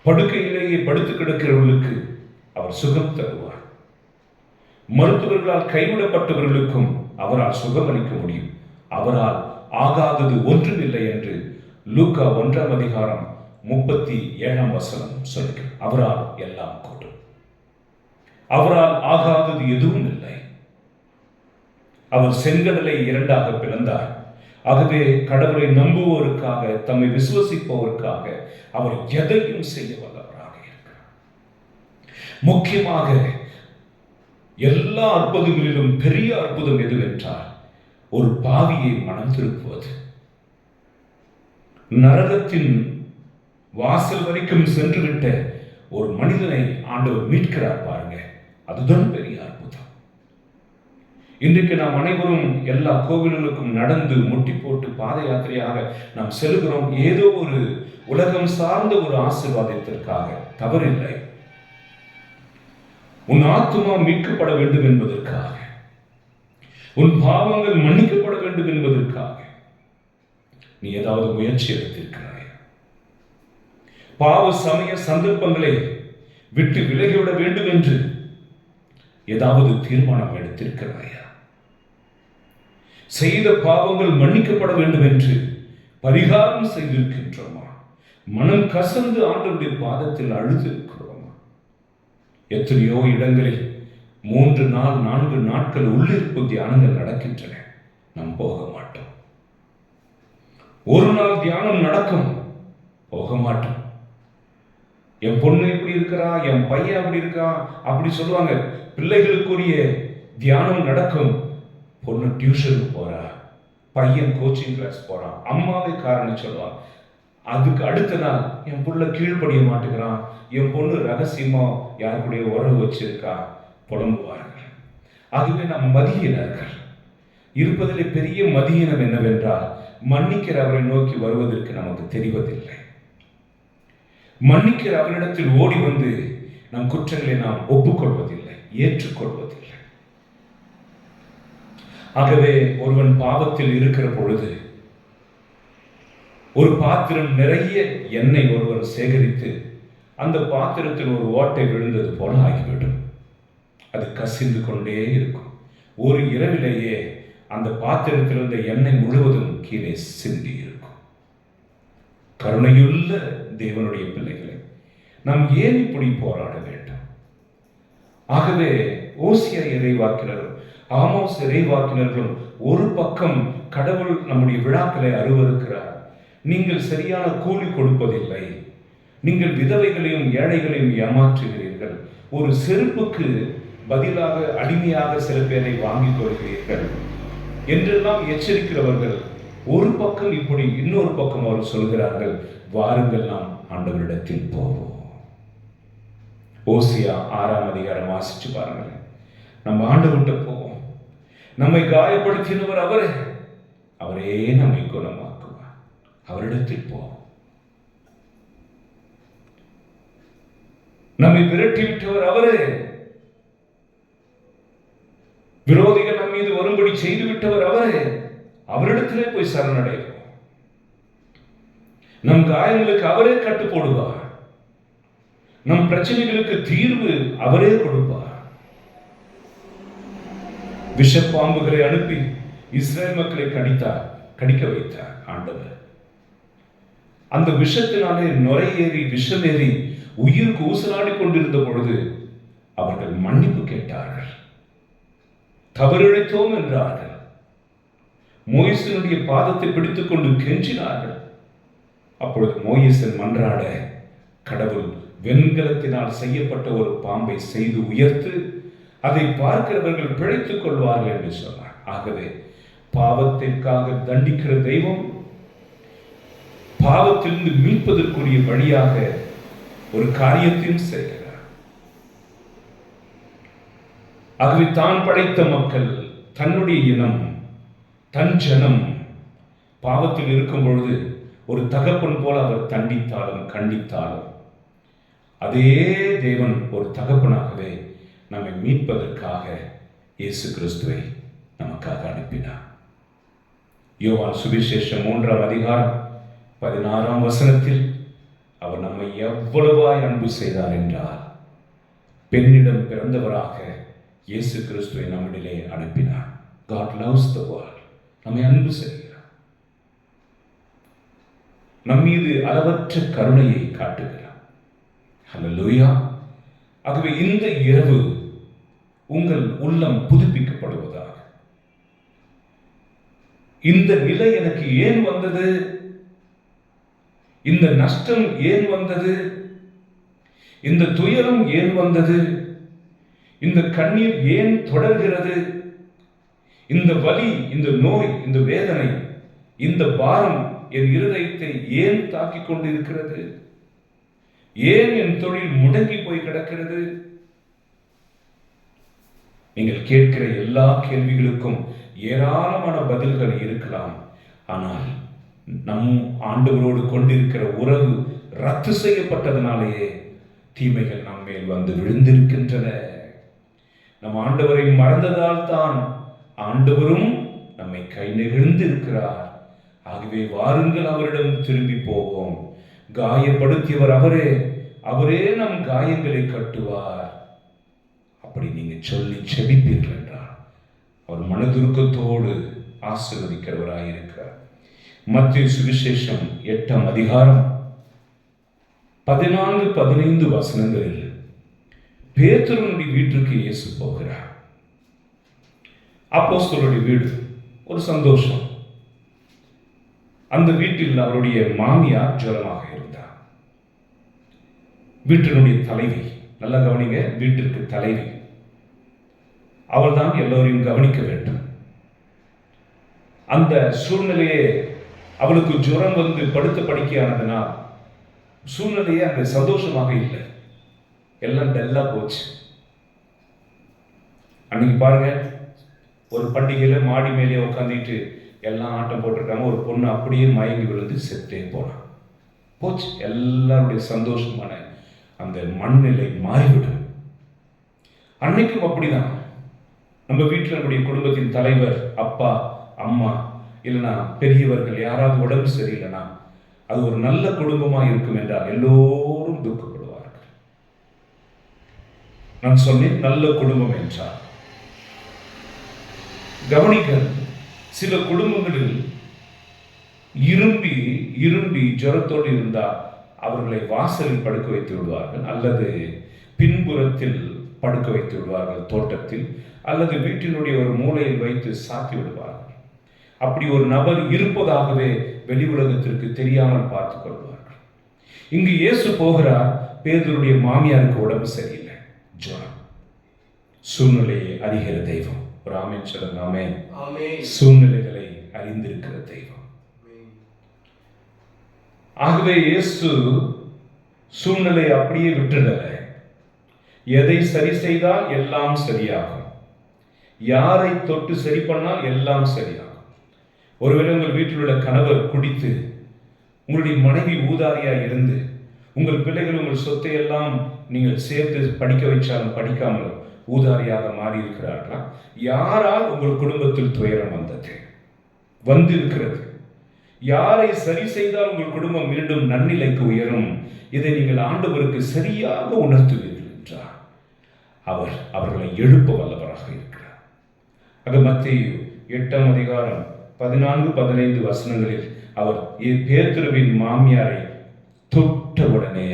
படுக்கையிலேயே படுத்து கிடக்கிறவர்களுக்கு அவர் சுகம் தருவார். மருத்துவர்களால் கைவிடப்பட்டவர்களுக்கும் அவரால் சுகமளிக்க முடியும். அவரால் ஆகாதது ஒன்றுமில்லை என்று லூக்கா 1:37 சொல்லுங்கள். அவரால் எல்லாம் கூடும். அவரால் ஆகாதது எதுவும் இல்லை. அவர் செங்கடலை 2ஆக பிளந்தார். ஆகவே கடவுளை நம்புவோருக்காக, தம்மை விசுவசிப்பவருக்காக அவர் எதையும் செய்ய வல்லவராக இருக்கிறார். முக்கியமாக எல்லா அற்புதங்களிலும் பெரிய அற்புதம் எதுவென்றால் ஒரு பாவியை மனம் திருப்புவது. நரகத்தின் வாசல் வரைக்கும் சென்றுவிட்ட ஒரு மனிதனை ஆண்டவர் மீட்கிறார் பாருங்க. அதுதான் பெரிய அற்புதம். இன்றைக்கு நாம் அனைவரும் எல்லா கோவில்களுக்கும் நடந்து முட்டி போட்டு பாத யாத்திரையாக நாம் செல்கிறோம். ஏதோ ஒரு உலகம் சார்ந்த ஒரு ஆசீர்வாதத்திற்காக. தவறில்லை. உன் ஆத்துமா மீட்கப்பட வேண்டும் என்பதற்காக, உன் பாவங்கள் மன்னிக்கப்பட வேண்டும் என்பதற்காக நீ ஏதாவது முயற்சி எடுத்திருக்கிறாய்? பாவ சமய சந்தர்ப்பங்களை விட்டு விலகிவிட வேண்டும் என்று ஏதாவது தீர்மானம் எடுத்திருக்கிறாயா? செய்த பாவங்கள் மன்னிக்கப்பட வேண்டும் என்று பரிகாரம் செய்திருக்கின்றோமா? மனம் கசந்து ஆண்டவருடைய பாதத்தில் அழுதிருக்கிறோமா? எத்தனையோ இடங்களில் 3 நாள் 4 நாட்கள் உள்ளிருப்பு தியானங்கள் நடக்கின்றன. நாம் போக மாட்டோம். ஒரு நாள் தியானம் நடக்கும், போக மாட்டோம். என் பொண்ணு இப்படி இருக்கிறா, என் பையன் அப்படி இருக்கா, அப்படி சொல்லுவாங்க. பிள்ளைகளுக்குரிய தியானம் நடக்கும். பொண்ணு டியூஷனுக்கு போறா, பையன் கோச்சிங் கிளாஸ் போறான், அம்மாவை காரணம் சொல்லுவான். அதுக்கு அடுத்த நாள் என் புள்ள கீழ்ப்படிய மாட்டேங்கிறான், என் பொண்ணு ரகசியமா யாருக்குடைய உறவு வச்சிருக்கா, புலம்புவார்கள். ஆகவே நாம் மதியினர்கள். இருப்பதிலே பெரிய மதியினம் என்னவென்றால் மன்னிக்கிற அவரை நோக்கி வருவதற்கு நமக்கு தெரிவதில்லை. மன்னிக்கிற அவரிடத்தில் ஓடி வந்து நம் குற்றங்களை நாம் ஒப்புக்கொள்வதில்லை, ஏற்றுக்கொள்வதில்லை. ஆகவே ஒருவன் பாவத்தில் இருக்கிற பொழுது ஒரு பாத்திரம் நிறைய எண்ணெய் ஒருவர் சேகரித்து அந்த பாத்திரத்தில் ஒரு ஓட்டை விழுந்தது போல ஆகிவிடும். அது கசிந்து கொண்டே இருக்கும். ஒரு இரவிலேயே அந்த பாத்திரத்தில் இருந்த எண்ணெய் முழுவதும் கீழே சிந்தி இருக்கும். கருணையுள்ள தேவனுடைய பிள்ளைகளை, நாம் ஏன் இப்படி போராட வேண்டும்? ஆகவே ஓசியா இறைவாக்கினரும் ஆமோஸ் இறைவாக்கினர்களும் ஒரு பக்கம் கடவுள் நம்முடைய விழாக்களை அருவருக்கிறார், நீங்கள் சரியான கூலி கொடுப்பதில்லை, நீங்கள் விதவைகளையும் ஏழைகளையும் ஏமாற்றுகிறீர்கள், ஒரு செருப்புக்கு பதிலாக அடிமையாக சில பேரை வாங்கிக் கொள்கிறீர்கள் என்றெல்லாம் எச்சரிக்கிறவர்கள் ஒரு பக்கம் இப்படி, இன்னொரு பக்கம் அவர் சொல்கிறார்கள், வாருங்கள் நாம் ஆண்டவரிடத்தில் போவோம். ஓசியா 6ஆம் அதிகாரம் வாசிச்சு பாருங்கள். நம்ம ஆண்டவர்கிட்ட போவோம். நம்மை காயப்படுத்தினவர் அவரே, அவரே நம்மை குணமாக்குவார். அவரிடத்தில் போவோம். நம்மை விரட்டிவிட்டவர் அவரே. விரோதிகள் நம் மீது வரும்படி செய்துவிட்டவர் அவரே. அவரிடத்திலே போய் சரணடைவோம். நம் காயங்களுக்கு அவரே கட்டு போடுவார். நம் பிரச்சனைகளுக்கு தீர்வு அவரே கொடுப்பார். விஷப்பாம்புகளை அனுப்பி இஸ்ரேல் மக்களை கடிக்க வைத்தார் ஆண்டவர். அந்த விஷத்தினாலே நுரையேறி விஷமேறி உயிருக்கு ஊசலாடி கொண்டிருந்த பொழுது அவர்கள் மன்னிப்பு கேட்டார்கள், தவறிழைத்தோம் என்றார்கள். மோயிசனுடைய பாதத்தை பிடித்துக் கொண்டு கெஞ்சினார்கள். அப்பொழுது மோயிசன் மன்றாட கடவுள் வெண்கலத்தினால் செய்யப்பட்ட ஒரு பாம்பை செய்து உயர்த்து அதை பார்க்கிறவர்கள் பிழைத்துக் கொள்வார்கள் என்று சொன்னார். ஆகவே பாவத்திற்காக தண்டிக்கிற தெய்வம் பாவத்திலிருந்து மீட்பதற்குரிய வழியாக ஒரு காரியத்தையும் செய்கிறார். ஆகவே தான் படைத்த மக்கள், தன்னுடைய இனம், தன் ஜனம் பாவத்தில் இருக்கும் பொழுது ஒரு தகப்பன் போல அவர் தண்டித்தாலும் கண்டித்தாலும் அதே தேவன் ஒரு தகப்பனாகவே நம்மை மீட்பதற்காக இயேசு கிறிஸ்துவை நமக்காக அனுப்பினார். யோவான் சுவிசேஷம் 3ஆம் அதிகாரம் 16ஆம் வசனத்தில் அவர் நம்மை எவ்வளவாய் அன்பு செய்தார் என்றால், பெண்ணிடம் பிறந்தவராக இயேசு கிறிஸ்துவை நம்மிடையே அனுப்பினார். God loves the world. நம்மை அன்பு செய்கிறார். நம் மீது அளவற்ற கருணையை காட்டுகிறார். ஹல்லேலூயா. ஆகவே இந்த இரவு உங்கள் உள்ளம் புதுப்பிக்கப்படுவதாக. இந்த நிலை எனக்கு ஏன் வந்தது? இந்த நஷ்டம் ஏன் வந்தது? இந்த துயரம் ஏன் வந்தது? இந்த கண்ணீர் ஏன் தொடர்கிறது? இந்த வலி, இந்த நோய், இந்த வேதனை, இந்த பாரம் என் இருதயத்தை ஏன் தாக்கிக் கொண்டிருக்கிறது? ஏன் என் தொழில் முடங்கி போய் கிடக்கிறது? நீங்கள் கேட்கிற எல்லா கேள்விகளுக்கும் ஏராளமான பதில்கள் இருக்கலாம். ஆனால் நம் ஆண்டவரோடு கொண்டிருக்கிற உறவு ரத்து செய்யப்பட்டதனாலேயே தீமைகள் நம் மேல் வந்து விழுந்திருக்கின்றன. நம் ஆண்டவரை மறந்ததால் தான் ஆண்டவரும் நம்மை கை நெகிழ்ந்து இருக்கிறார். ஆகவே வாருங்கள், அவரிடம் திரும்பி போவோம். காயப்படுத்தியவர் அவரே, அவரே நம் காயங்களை கட்டுவார். அப்படி நீங்க சொல்லி செபிப்பீர்கள் என்றால் அவர் மனதுருக்கத்தோடு ஆசீர்வதிக்கிறவராயிருக்கிறார். மத்தேயு சுவிசேஷம் 8ஆம் அதிகாரம் 14-15 வசனங்களில் பேதுருவின் வீட்டுக்கு இயேசு போகிறார். அப்போஸ்தலருடைய வீடு, ஒரு சந்தோஷம். அந்த வீட்டில் அவருடைய மாமியார் ஜுரமாக இருந்தார். வீட்டினுடைய தலைவி, நல்லா கவனிங்க, வீட்டிற்கு தலைவி, அவள் தான் எல்லோரையும் கவனிக்க வேண்டும். அந்த சூழ்நிலையே அவளுக்கு ஜுரம் வந்து படுத்த படுக்கையானதுனால் சூழ்நிலையே அங்க சந்தோஷமாக இல்லை. எல்லாம் டல்லா போச்சு. அன்னைக்கு பாருங்க, ஒரு பண்டிகையில மாடி மேலே உட்காந்துட்டு எல்லாம் ஆட்டம் போட்டிருக்காங்க. ஒரு பொண்ணு அப்படியே மயங்கி விழுந்து செத்தே போனான். போச்சு, எல்லாருடைய சந்தோஷமான அந்த மண்நிலை மாறிவிடும். அன்னைக்கும் அப்படிதான். நம்ம வீட்டில் நம்முடைய குடும்பத்தின் தலைவர், அப்பா, அம்மா, இல்லைனா பெரியவர்கள் யாராவது உடம்பு சரியில்லைனா அது ஒரு நல்ல குடும்பமா இருக்கும் என்றால் எல்லோரும் துக்கப்படுவார்கள். நான் சொன்னேன் நல்ல குடும்பம் என்றால். கவனிக்க, சில குடும்பங்களில் இரும்பி ஜுரத்தோடு இருந்தால் அவர்களை வாசலில் படுக்க வைத்து விடுவார்கள், அல்லது பின்புறத்தில் படுக்க வைத்து விடுவார்கள், தோட்டத்தில் அல்லது வீட்டினுடைய ஒரு மூலையில் வைத்து சாத்தி விடுவார்கள். அப்படி ஒரு நபர் இருப்பதாகவே வெளி உலகத்திற்கு தெரியாமல் பார்த்துக் கொள்வார்கள். இங்கு இயேசு போகிறார். பேதுருடைய மாமியாருக்கு உடம்பு சரியில்லை, ஜுரம். சூழ்நிலையை அறிகிற தெய்வம். ஒரு ஆமென் சொல்லுங்க. ஆமென். சூழ்நிலைகளை அறிந்திருக்கிற தெய்வம். ஆகவே இயேசு சூழ்நிலை அப்படியே விட்டுடல. எதை சரி செய்தால் எல்லாம் சரியாகும். யாரை தொட்டு சரி பண்ணால் எல்லாம் சரியாகும். ஒருவேளை உங்கள் வீட்டில் உள்ள கணவர் குடித்து, உங்களுடைய மனைவி ஊதாரியா இருந்து, உங்கள் பிள்ளைகள் உங்கள் சொத்தை எல்லாம் நீங்கள் சேர்த்து படிக்க வைச்சாலும் படிக்காமல் ஊதாரியாக மாறி இருக்கிறார்களா? யாரால் உங்கள் குடும்பத்தில் துயரம் வந்து இருக்கிறது? யாரை சரி செய்தால் உங்கள் குடும்பம் மீண்டும் நன்னிலைக்கு உயரும்? இதை நீங்கள் ஆண்டவருக்கு சரியாக உணர்த்துவீர்கள் என்றார் அவர்களை எழுப்ப வல்லவராக இருக்கிறார். அது மத்தேயு 8ஆம் அதிகாரம் 14-15 வசனங்களில் அவர் பேதுருவின் மாமியாரை தொட்டவுடனே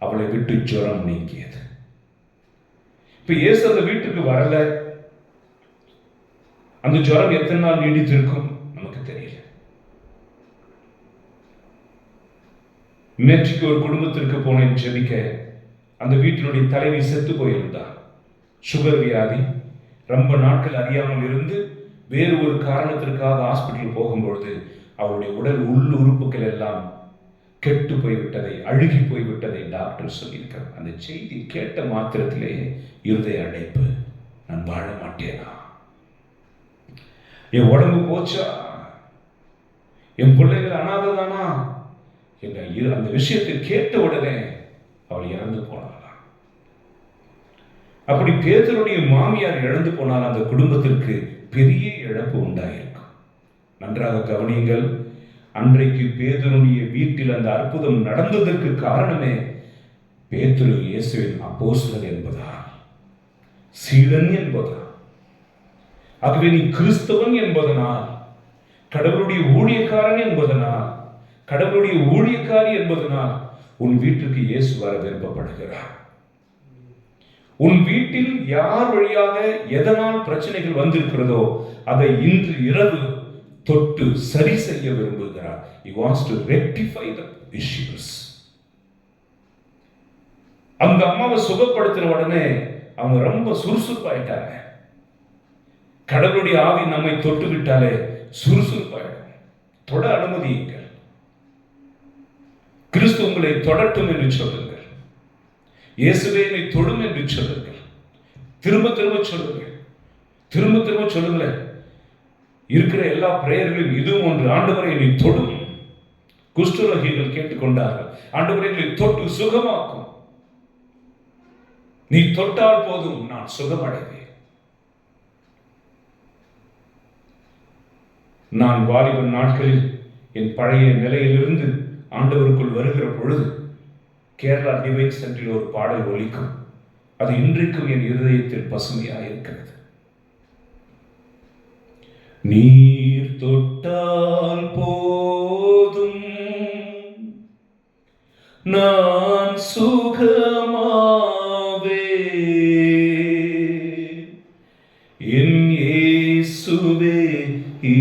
அவளை விட்டு ஜுரம் நீங்கியது. இப்ப இயேசு அந்த வீட்டுக்கு வரல. அந்த ஜுரம் எத்தனை நாள் நீடித்திருக்கும் நமக்கு தெரியல. நேற்றுக்கு ஒரு குடும்பத்திற்கு போனேன் ஜெபிக்க. அந்த வீட்டினுடைய தலைவி செத்து போயிருந்தார். சுகர் வியாதி, ரொம்ப நாட்கள் அறியாமல் இருந்து வேறு ஒரு காரணத்திற்காக ஹாஸ்பிட்டல் போகும்பொழுது அவருடைய உடல் உள் உறுப்புகள் எல்லாம் கெட்டு போய்விட்டதை, அழுகி போய்விட்டதை டாக்டர் சொல்லியிருக்கார். அந்த செய்தி கேட்ட மாத்திரத்திலே இருதய அடைப்பு. நான் வாழ மாட்டேனா? என் உடம்பு போச்சா? என் பிள்ளைகள் அனாததானா? அந்த விஷயத்தை கேட்ட உடனே அவள் இறந்து போனாள். அப்படி பேதுருடைய மாமியார் இழந்து போனால் அந்த குடும்பத்திற்கு பெரிய இழப்பு உண்டாயிருக்கும். நன்றாக கவனியுங்கள். அன்றைக்கு பேதுருடைய வீட்டில் அந்த அற்புதம் நடந்ததற்கு காரணமே பேதுரு இயேசுவின் அப்போஸ்தலன் என்பதால், சீடன் என்பதால். ஆகவே நீ கிறிஸ்தவன் என்பதனால், கடவுளுடைய ஊழியக்காரன் என்பதனால், கடவுளுடைய ஊழியக்காரி என்பதனால் உன் வீட்டுக்கு இயேசு வர விருப்பப்படுகிறார். உன் வீட்டில் யார் வழியாக எதனால் பிரச்சனைகள் வந்திருக்கிறதோ அதை இன்று இரவு தொட்டு சரி செய்ய விரும்புகிறார். He wants to rectify the issues. அந்த அம்மாவை சுகப்படுத்தின உடனே அவங்க ரொம்ப சுறுசுறுப்பாயிட்டாங்க. கடவுளுடைய ஆவி நம்மை தொட்டு விட்டாலே சுறுசுறுப்பாயிடும். தொட அனுமதியுங்கள். கிறிஸ்து உங்களை தொடட்டும் என்று சொல்லுங்கள். இயேசுவே என்னை தொடும் என்று சொல்லுங்கள். திரும்ப திரும்ப சொல்லுங்கள். திரும்ப திரும்ப சொல்லுங்களேன். இருக்கிற எல்லா பிரேயர்களும் இதுவும் ஒன்று. ஆண்டவரை என்னை தொடும். குஷ்டரோகிகள் கேட்டுக்கொண்டார்கள். ஆண்டவரை என்னை தொட்டு சுகமாக்கும். நீ தொட்டால் போதும், நான் சுகமடைவேன். நான் வாலிபன் நாட்களில் என் பழைய நிலையிலிருந்து ஆண்டவருக்குள் வருகிற பொழுது கேரளா டிவைன் சென்டரில் ஒரு பாடல் ஒலிக்கும். அது இன்றைக்கும் என் இருதயத்தில் பசுமையாக இருக்கிறது. நீர் தொட்டால் போதும், நான் சுகமாவே, என் இயேசுவே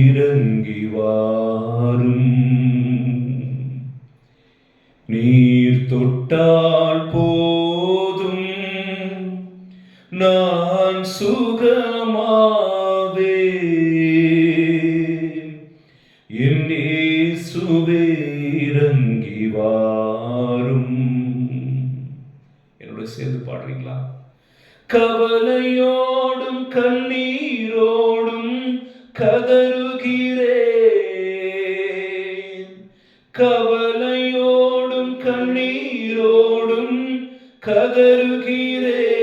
இறங்கி வாரும். நீர் தொட்டால் போதும், நான் சுகமாவே, என் இயேசுவே இறங்கி வாரும். என்னோட சேர்ந்து பாடுறீங்களா? கவலையோடும் கண்ணீரோடும் கதறுகிறேன், கவலையோடும் கண்ணீரோடும் கதறுகிறேன்,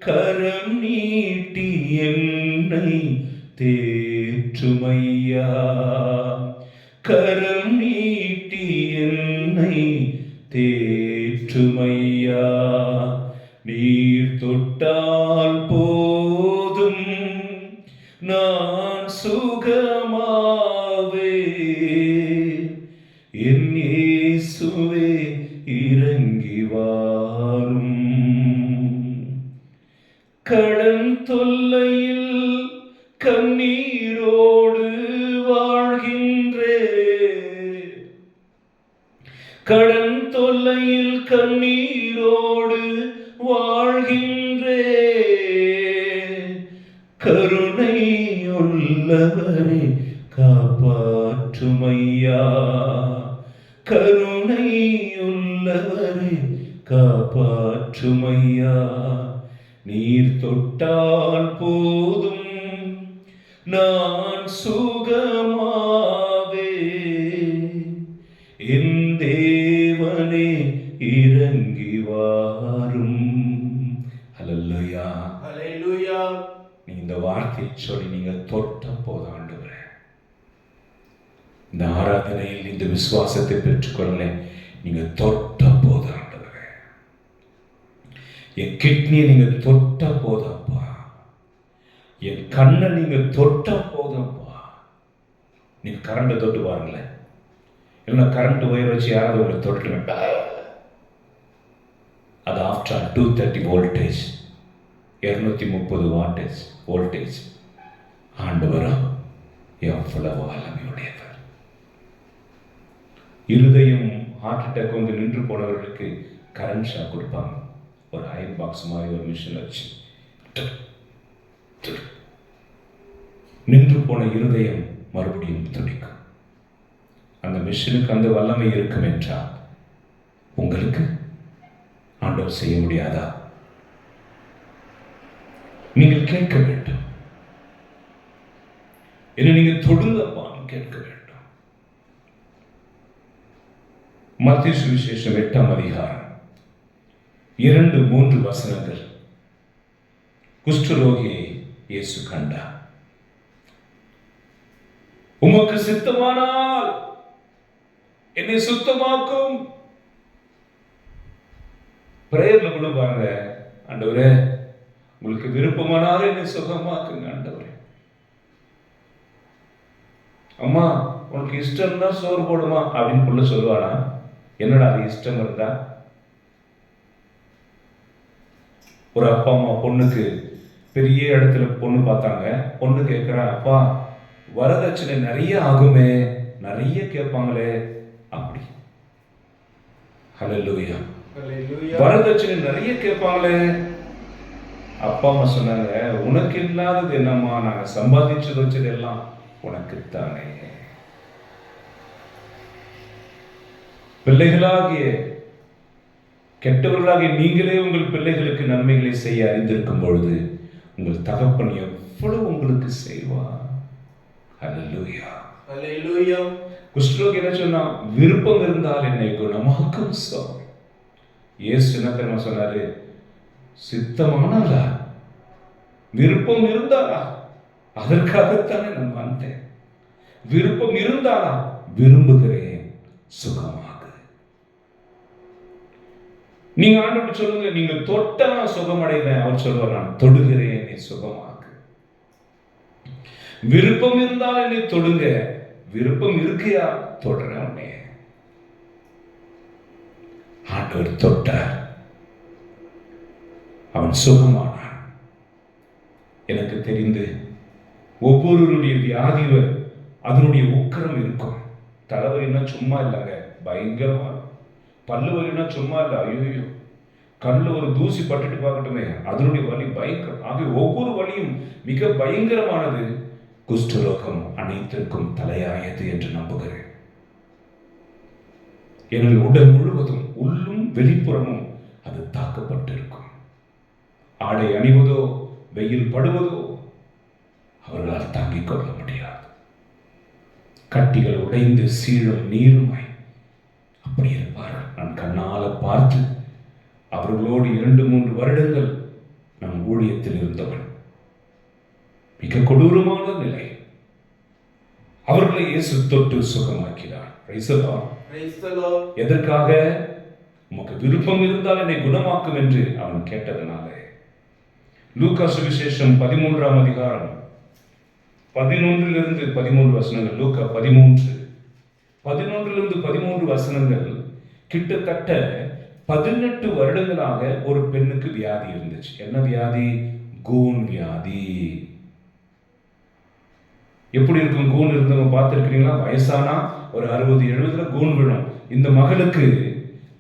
கரம் நீட்டி என்னை தேற்றுமையா, கரம் நீட்டி என்னை தேற்றுமையா. நீர் தொட்டால் போதும், நான் சுகமாவே, என் இயேசுவே இறங்கி வாரும். கடன் தொல்லையில் கண்ணீரோடு வாழ்கின்றேன், கடன் தொல்லையில் கண்ணீரோடு வாழ்கின்றேன், கருணை உள்ளவரே காப்பாற்றுமையா, கருணை உள்ளவரே காப்பாற்றுமையா. நீர் தொட்டால் போதும், நான் சுகமாவே, என் தேவனே இறங்கி ஆராதனையில் இந்த விசுவாசத்தை பெற்றுக்கொள்ள நீங்க தொட்ட போது ஆண்டவரே, என் கிட்னியை நீங்க தொட்ட போதப்பா, என் கண்ணை நீங்க தொட்ட போதப்பா. நீங்க கரண்டை தொட்டு பாருங்களேன், இல்லைன்னா கரண்ட் ஒயர் வச்சு யாராவது உங்களை தொட்டுருவேன். அது ஆஃப்டர் 230 வோல்டேஜ், 230 வாட்டேஜ் வோல்டேஜ். ஆண்டவரும் எவ்வளவு வல்லமையுடையவர். இருதயம் ஹார்ட் அட்டாக் வந்து நின்று போனவர்களுக்கு கரண்ட் ஷாக் கொடுப்பாங்க. ஒரு அயன் பாக்ஸ் மாதிரி ஒரு மிஷின் வச்சு நின்று போன இருதயம் மறுபடியும் துடிக்கும். அந்த மிஷினுக்கு அந்த வல்லமை இருக்கும் என்றால் உங்களுக்கு ஆண்டவர் செய்ய முடியாதா? நீங்கள் கேட்க வேண்டும். என்ன நீங்க தொடுங்கப்பான்னு கேட்க வேண்டும். மத்திய சுவிசேஷம் 8ஆம் அதிகாரம் 2-3 வசனங்கள். குஷ்டரோகியை இயேசு கண்டார். உமக்கு சித்தமானால் என்னை சுத்தமாக்கும். பிரேயர்ல கூட பாருங்க, ஆண்டவரே உங்களுக்கு விருப்பமானாலும் என்னை சுகமாக்குங்க ஆண்டவரே. அம்மா உனக்கு இஷ்டம் தான் சோறு போடுமா அப்படின்னு புள்ள சொல்லுவானா? என்னடா அது இஷ்டம் இருந்தா? ஒரு அப்பா அம்மா பொண்ணுக்கு பெரிய இடத்துல பொண்ணு பார்த்தாங்க. பொண்ணு கேட்கிறா, அப்பா வரதட்சணை நிறைய ஆகுமே, நிறைய கேட்பாங்களே அப்படி. ஹல்லேலூயா. வரதட்சணை நிறைய கேட்பாங்களே. அப்பா அம்மா சொன்னாங்க, உனக்கு இல்லாதது என்னம்மா, நாங்க சம்பாதிச்சு வச்சது எல்லாம் உனக்குத்தானே. பிள்ளைகளாகிய கெட்டவர்களாகிய நீங்களே உங்கள் பிள்ளைகளுக்கு நன்மைகளை செய்ய அறிந்திருக்கும் பொழுது உங்கள் தகப்பன் எவ்வளவு உங்களுக்கு செய்வார். ஹல்லேலூயா. ஹல்லேலூயா. குஷ்டரோகி என்ன சொன்னா? விருப்பம் இருந்தால் என்னை குணமாக்கும் சார். இயேசு என்ன தெரியுமா சொன்னாரு? சித்தமானாலா, விருப்பம் இருந்தாரா, அதற்காகத்தானே நான் வந்தேன். விருப்பம் இருந்தாரா, விரும்புகிறேன், சுகமாக. நீங்க ஆண்டவர்கிட்ட சொல்லுங்க, நீங்க தொட்டா நான் சுகம் அடைவேன். அவர் சொல்வார், நான் தொடுகிறேன், என்னை சுகமாக. விருப்பம் இருந்தால் என்னை தொடுங்க. விருப்பம் இருக்கையா, தொடுறேன் உடனே. ஆண்டவர் தொட்டார், அவன் சுகமானான். எனக்கு தெரிந்து ஒவ்வொருவருடைய வியாதிவர் அதனுடைய உக்கரம் இருக்கும். தலைவலின்னா சும்மா இல்லைங்க, பயங்கரமா. பல்லு வலினா சும்மா இல்லை, ஐயோ. கண்ணில் ஒரு தூசி பட்டுட்டு பார்க்கட்டுமே, அதனுடைய வலி பயங்கரம். ஆகிய ஒவ்வொரு வலியும் மிக பயங்கரமானது. குஷ்டரோகம் அனைத்திற்கும் தலையாயது என்று நம்புகிறேன். எனது உடல் முழுவதும் உள்ளும் வெளிப்புறமும் அது தாக்கப்பட்டிருக்கும். ஆடை அணிவதோ வெயில் படுவதோ அவர்களால் தாங்கிக் கொள்ள முடியாது. கட்டிகள் உடைந்து சீழும் நீருமாய் அப்படி இருப்பார்கள். நான் கண்ணால பார்த்து அவர்களோடு 2-3 வருடங்கள் நான் ஊழியத்தில் இருந்தவன். மிக கொடூரமான நிலை. அவர்களை இயேசு தொட்டு சுகமாக்கினார். எதற்காக? உமக்கு விருப்பம் இருந்தால் என்னை குணமாக்கும் என்று அவன் கேட்டதனால. லூக்கா சுவிசேஷம் 13ஆம் அதிகாரம் 11-13 வசனங்கள். லூக்கா 13, 11-13 வசனங்கள். கிட்டத்தட்ட 18 வருடங்களாக ஒரு பெண்ணுக்கு வியாதி இருந்துச்சு. என்ன வியாதி? கூன் வியாதி. எப்படி இருக்கும் கூன் இருந்தவங்க பார்த்துருக்கிறீங்களா? வயசானா ஒரு 60-70 கூன் விழும். இந்த மகளுக்கு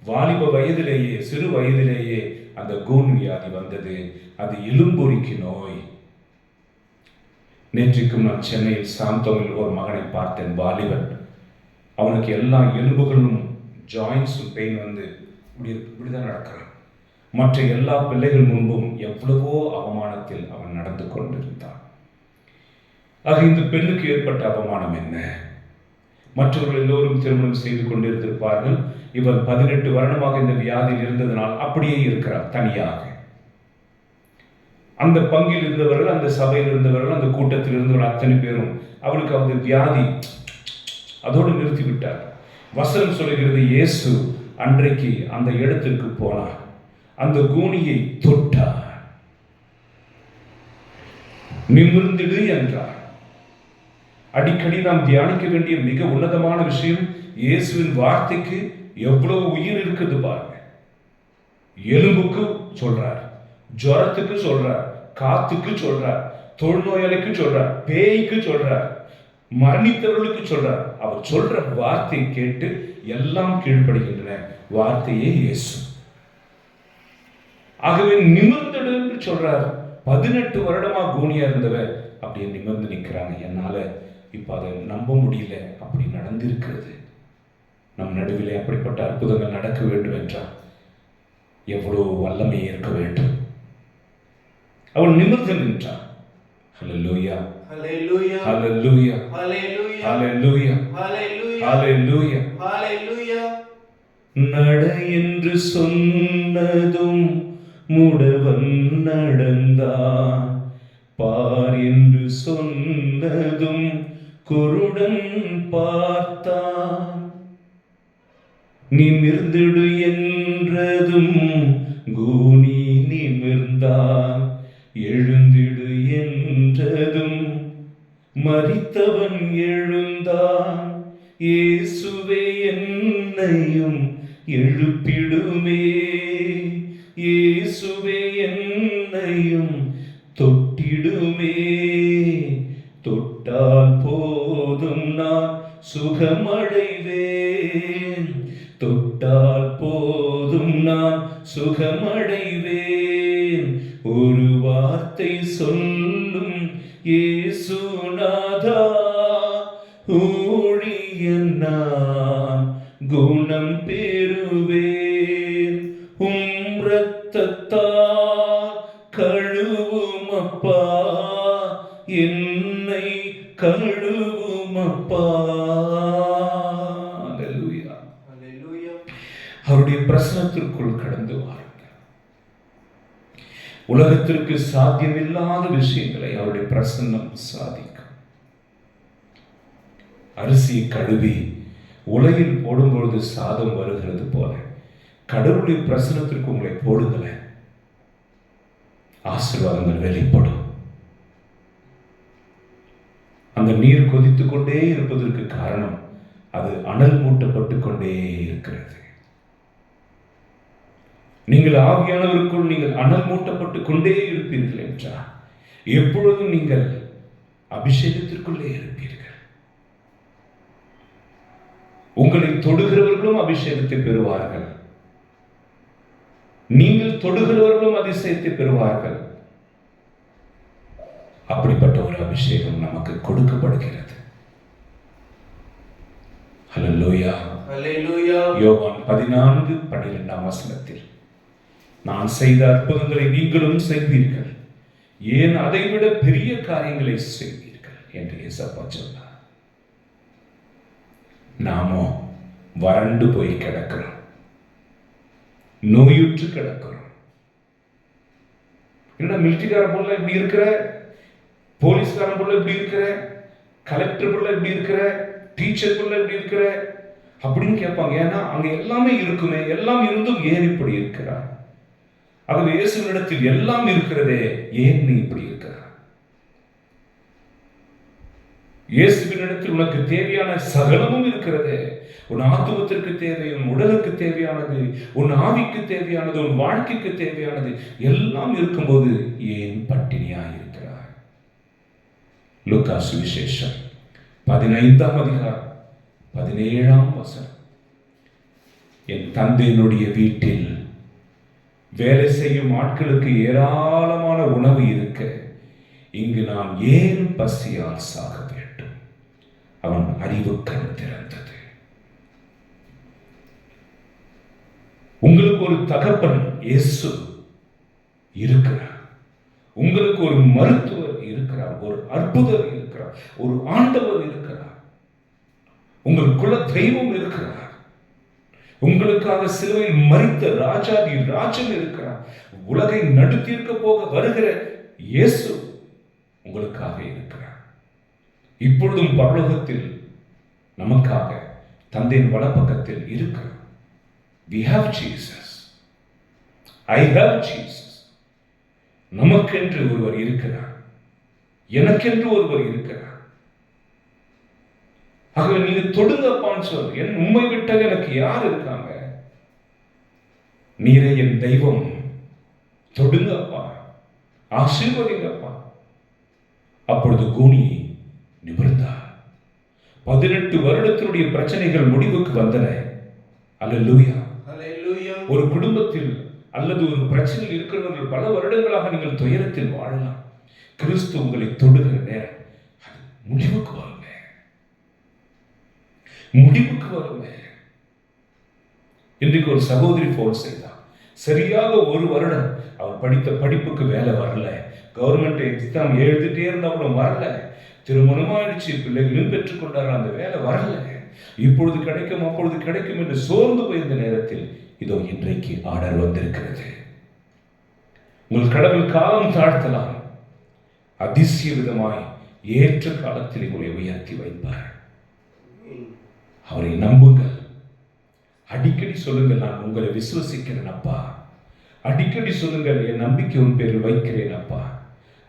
வாலிப வயதிலேயே, சிறு வயதிலேயே அந்த கூன் வியாதி வந்தது. அது எலும்பொறிக்கு நோய். நேற்றுக்கும் நான் சென்னையில் சாந்தோமில் ஒரு மகனை பார்த்தேன், வாலிபன். அவனுக்கு எல்லா எலும்புகளும் ஜாயின்ஸும் பெயின் வந்து இப்படிதான் நடக்கிறான். மற்ற எல்லா பிள்ளைகள் முன்பும் எவ்வளவோ அவமானத்தில் அவன் நடந்து கொண்டிருந்தான். ஆக இந்த பெண்ணுக்கு ஏற்பட்ட அவமானம் என்ன? மற்றவர்கள் எல்லோரும் திருமணம் செய்து கொண்டிருந்திருப்பார்கள். இவர் 18 வருடமாக இந்த வியாதியில் இருந்ததனால் அப்படியே இருக்கிறார் தனியாக. அந்த பங்கில் இருந்தவர்கள், அந்த சபையில் இருந்தவர்கள், அந்த கூட்டத்தில் இருந்தவர்கள் அத்தனை பேரும் அவளுக்கு அந்த வியாதி அதோடு நிறுத்திவிட்டார். வசனம் சொல்லுகிறது, இயேசு அன்றைக்கு அந்த இடத்திற்கு போனார், அந்த கூனியை தொட்டார், நிமிர்ந்திடு என்றார். அடிக்கடி நாம் தியானிக்க வேண்டிய மிக உன்னதமான விஷயம், இயேசுவின் வார்த்தைக்கு எவ்வளவு உயிர் இருக்குது பாருங்க. எலும்புக்கு சொல்றார், ஜுரத்துக்கு சொல்றார், காத்துக்கு சொல்றார், தொழுநோயாளிக்கு சொல்றார், பேய்க்கு சொல்றார், மரணித்தவர்களுக்கு சொல்றார். அவர் சொல்ற வார்த்தை கேட்டு எல்லாம் கீழ்ப்படுகின்றன. வார்த்தையே இயேசு. ஆகவே நிமிர்ந்திடு என்று சொல்றார். 18 வருடமா கூனியா இருந்தவர் அப்படியே நிமிர்ந்து நிற்கிறாங்க. என்னால இப்ப அதை நம்ப முடியல, அப்படி நடந்திருக்கிறது. நம் நடுவிலே அப்படிப்பட்ட அற்புதங்கள் நடக்க வேண்டும் என்றால் எவ்வளவு வல்லமை இருக்க வேண்டும். அவள் நிமிர்ந்து நின்றான். ஹல்லேலூயா, ஹல்லேலூயா, ஹல்லேலூயா, ஹல்லேலூயா, ஹல்லேலூயா, ஹல்லேலூயா, ஹல்லேலூயா. ஹல்லேலூயா. நட என்று சொன்னதும் முடவன் நடந்தான், பார் என்று சொன்னதும் குருடன் பார்த்தான். நிமிர்ந்திடு என்றதும் கூனி நிமிர்ந்தான், எழுந்திடு என்றதும் மரித்தவன் எழுந்தான். இயேசுவே என்னையும் எழுப்பிடுமே, இயேசுவே என்னையும் தொட்டிடுமே. தொட்டால் போதும் நான் சுகமடைவேன், தொட்டால் போதும் நான் சுகமடைவேன். ஒரு வார்த்தை சொல்லும் இயேசுநாதா, ஊழியன் நான் குணம் பெறுவேன். இரத்தத்தால் கழுவும் அப்பா, என்னை கழுவும் அப்பா. ஹல்லேலூயா, ஹல்லேலூயா. அவருடைய பிரசனத்திற்குள் கடந்து வாருங்கள். உலகத்திற்கு சாத்தியமில்லாத விஷயங்களை அவருடைய பிரசன்னம் சாதிக்கும். அரிசியை கழுவி உலையில் போடும்பொழுது சாதம் வருகிறது போல கடவுளுடைய பிரசனத்திற்கு உங்களை போடுங்களேன், ஆசீர்வாதங்கள் வெளிப்படும். அந்த நீர் கொதித்துக் கொண்டே இருப்பதற்கு காரணம் அது அனல் மூட்டப்பட்டு கொண்டே இருக்கிறது. நீங்கள் ஆவியானவருக்குள் நீங்கள் அனல் மூட்டப்பட்டு கொண்டே இருப்பீர்கள் என்றால் எப்பொழுதும் நீங்கள் அபிஷேகத்திற்குள்ளே இருப்பீர்கள். உங்களை தொடுகிறவர்களும் அபிஷேகத்தை பெறுவார்கள், நீங்கள் தொடுகிறவர்களும் அதிசயத்தை பெறுவார்கள். அப்படிப்பட்ட ஒரு அபிஷேகம் நமக்கு கொடுக்கப்படுகிறது. ஹல்லேலூயா, ஹல்லேலூயா. யோவான் 14:12 நான் செய்த அற்புதங்களை நீங்களும் செய்வீர்கள், ஏன் அதைவிட பெரிய காரியங்களை செய்வீர்கள் என்று இயேசப்பா சொன்னார். நாமோ வறண்டு போய் கிடக்கிறோம், நோயுற்று கிடக்கிறோம். என்ன மிலிட்டரிக்கார போல இப்படி இருக்கிற, போலீஸ்காரன் போல இப்படி இருக்கிற, கலெக்டர் போல இப்படி இருக்கிற, டீச்சர் போல இப்படி இருக்கிற அப்படின்னு கேட்பாங்க. ஏன்னா அங்க எல்லாமே இருக்குமே, எல்லாம் இருந்தும் ஏன் இப்படி இருக்கிறார்? ஆகவே இயேசுவினிடத்தில் எல்லாம் இருக்கிறதே, ஏன் நீ இப்படி இருக்கிறார்? இயேசுவினிடத்தில் உனக்கு தேவையான சகலமும் இருக்கிறது. உன் ஆத்துவத்திற்கு தேவை, உன் உடலுக்கு தேவையானது, உன் ஆவிக்கு தேவையானது, உன் வாழ்க்கைக்கு தேவையானது எல்லாம் இருக்கும்போது ஏன் பட்டினியாய் இருக்கிறார்? லூக்கா சுவிசேஷம் 15:17 என் தந்தையினுடைய வீட்டில் வேலை செய்யும் ஆட்களுக்கு ஏராளமான உணவு இருக்க இங்கு நான் ஏன் பசியால் சாக வேண்டும்? அவன் அறிவு கண் திறந்தது. உங்களுக்கு ஒரு தகப்பன் இயேசு இருக்கிறார், உங்களுக்கு ஒரு மருத்துவர் இருக்கிறார், ஒரு அற்புதர் இருக்கிறார், ஒரு ஆண்டவர் இருக்கிறார், உங்கள் குல தெய்வம் இருக்கிறார், உங்களுக்காக சிலுவையில் மரித்த ராஜாதி ராஜன் இருக்கிறார், உலகை நடுத்தீர்க்க போக வருகிற இயேசு உங்களுக்காக இருக்கிறார். இப்பொழுதும் பரலோகத்தில் நமக்காக தந்தையின் வலப்பக்கத்தில் இருக்கிறார். We have Jesus. I have Jesus. நமக்கென்று ஒருவர் இருக்கிறார், எனக்கென்று ஒருவர் இருக்கிறார். ஆகவே நீங்க தொடுங்கப்பான்னு சொல். என் உண்மை விட்ட எனக்கு யார் இருக்காங்க? நீரே என் தெய்வம், தொடுங்கப்பா, ஆசீர்வதிங்கப்பா. அப்பொழுது கூனி நிமிர்ந்தார். 18 வருடத்தினுடைய பிரச்சனைகள் முடிவுக்கு வந்தன. அல்லேலூயா. ஒரு குடும்பத்தில் அல்லது ஒரு பிரச்சனையில் இருக்கிறவர்கள் பல வருடங்களாக நீங்கள் துயரத்தில் வாழலாம். கிறிஸ்து உங்களை தொடுகிற நேரம் அது முடிவுக்கு வருங்க, முடிவுக்கு வருங்க. இன்றைக்கு ஒரு சகோதரி போன் செய்தார். சரியாக ஒரு வருடம் அவர் படித்த படிப்புக்கு வேலை வரல. கவர்மெண்ட் எக்ஸாம் எழுதிட்டே இருந்தாலும் வரல. திருமணமாயிடுச்சு, பிள்ளைகளும் பெற்றுக்கொண்டார்கள், அந்த வேலை வரல. இப்பொழுது கிடைக்கும் அப்பொழுது கிடைக்கும் என்று சோர்ந்து போயிருந்த நேரத்தில் இதோ இன்றைக்கு ஆர்டர் வந்திருக்கிறது. உங்கள் கடவுள் காலம் தாழ்த்தலாம், அதிசய விதமாய் ஏற்ற காலத்தில் உங்களை உயர்த்தி வைப்பார். அவரை நம்புங்கள். அடிக்கடி சொல்லுங்கள், நான் உங்களை விசுவசிக்கிறேன் அப்பா. அடிக்கடி சொல்லுங்கள், என் நம்பிக்கை உன் பேரில் வைக்கிறேன் அப்பா.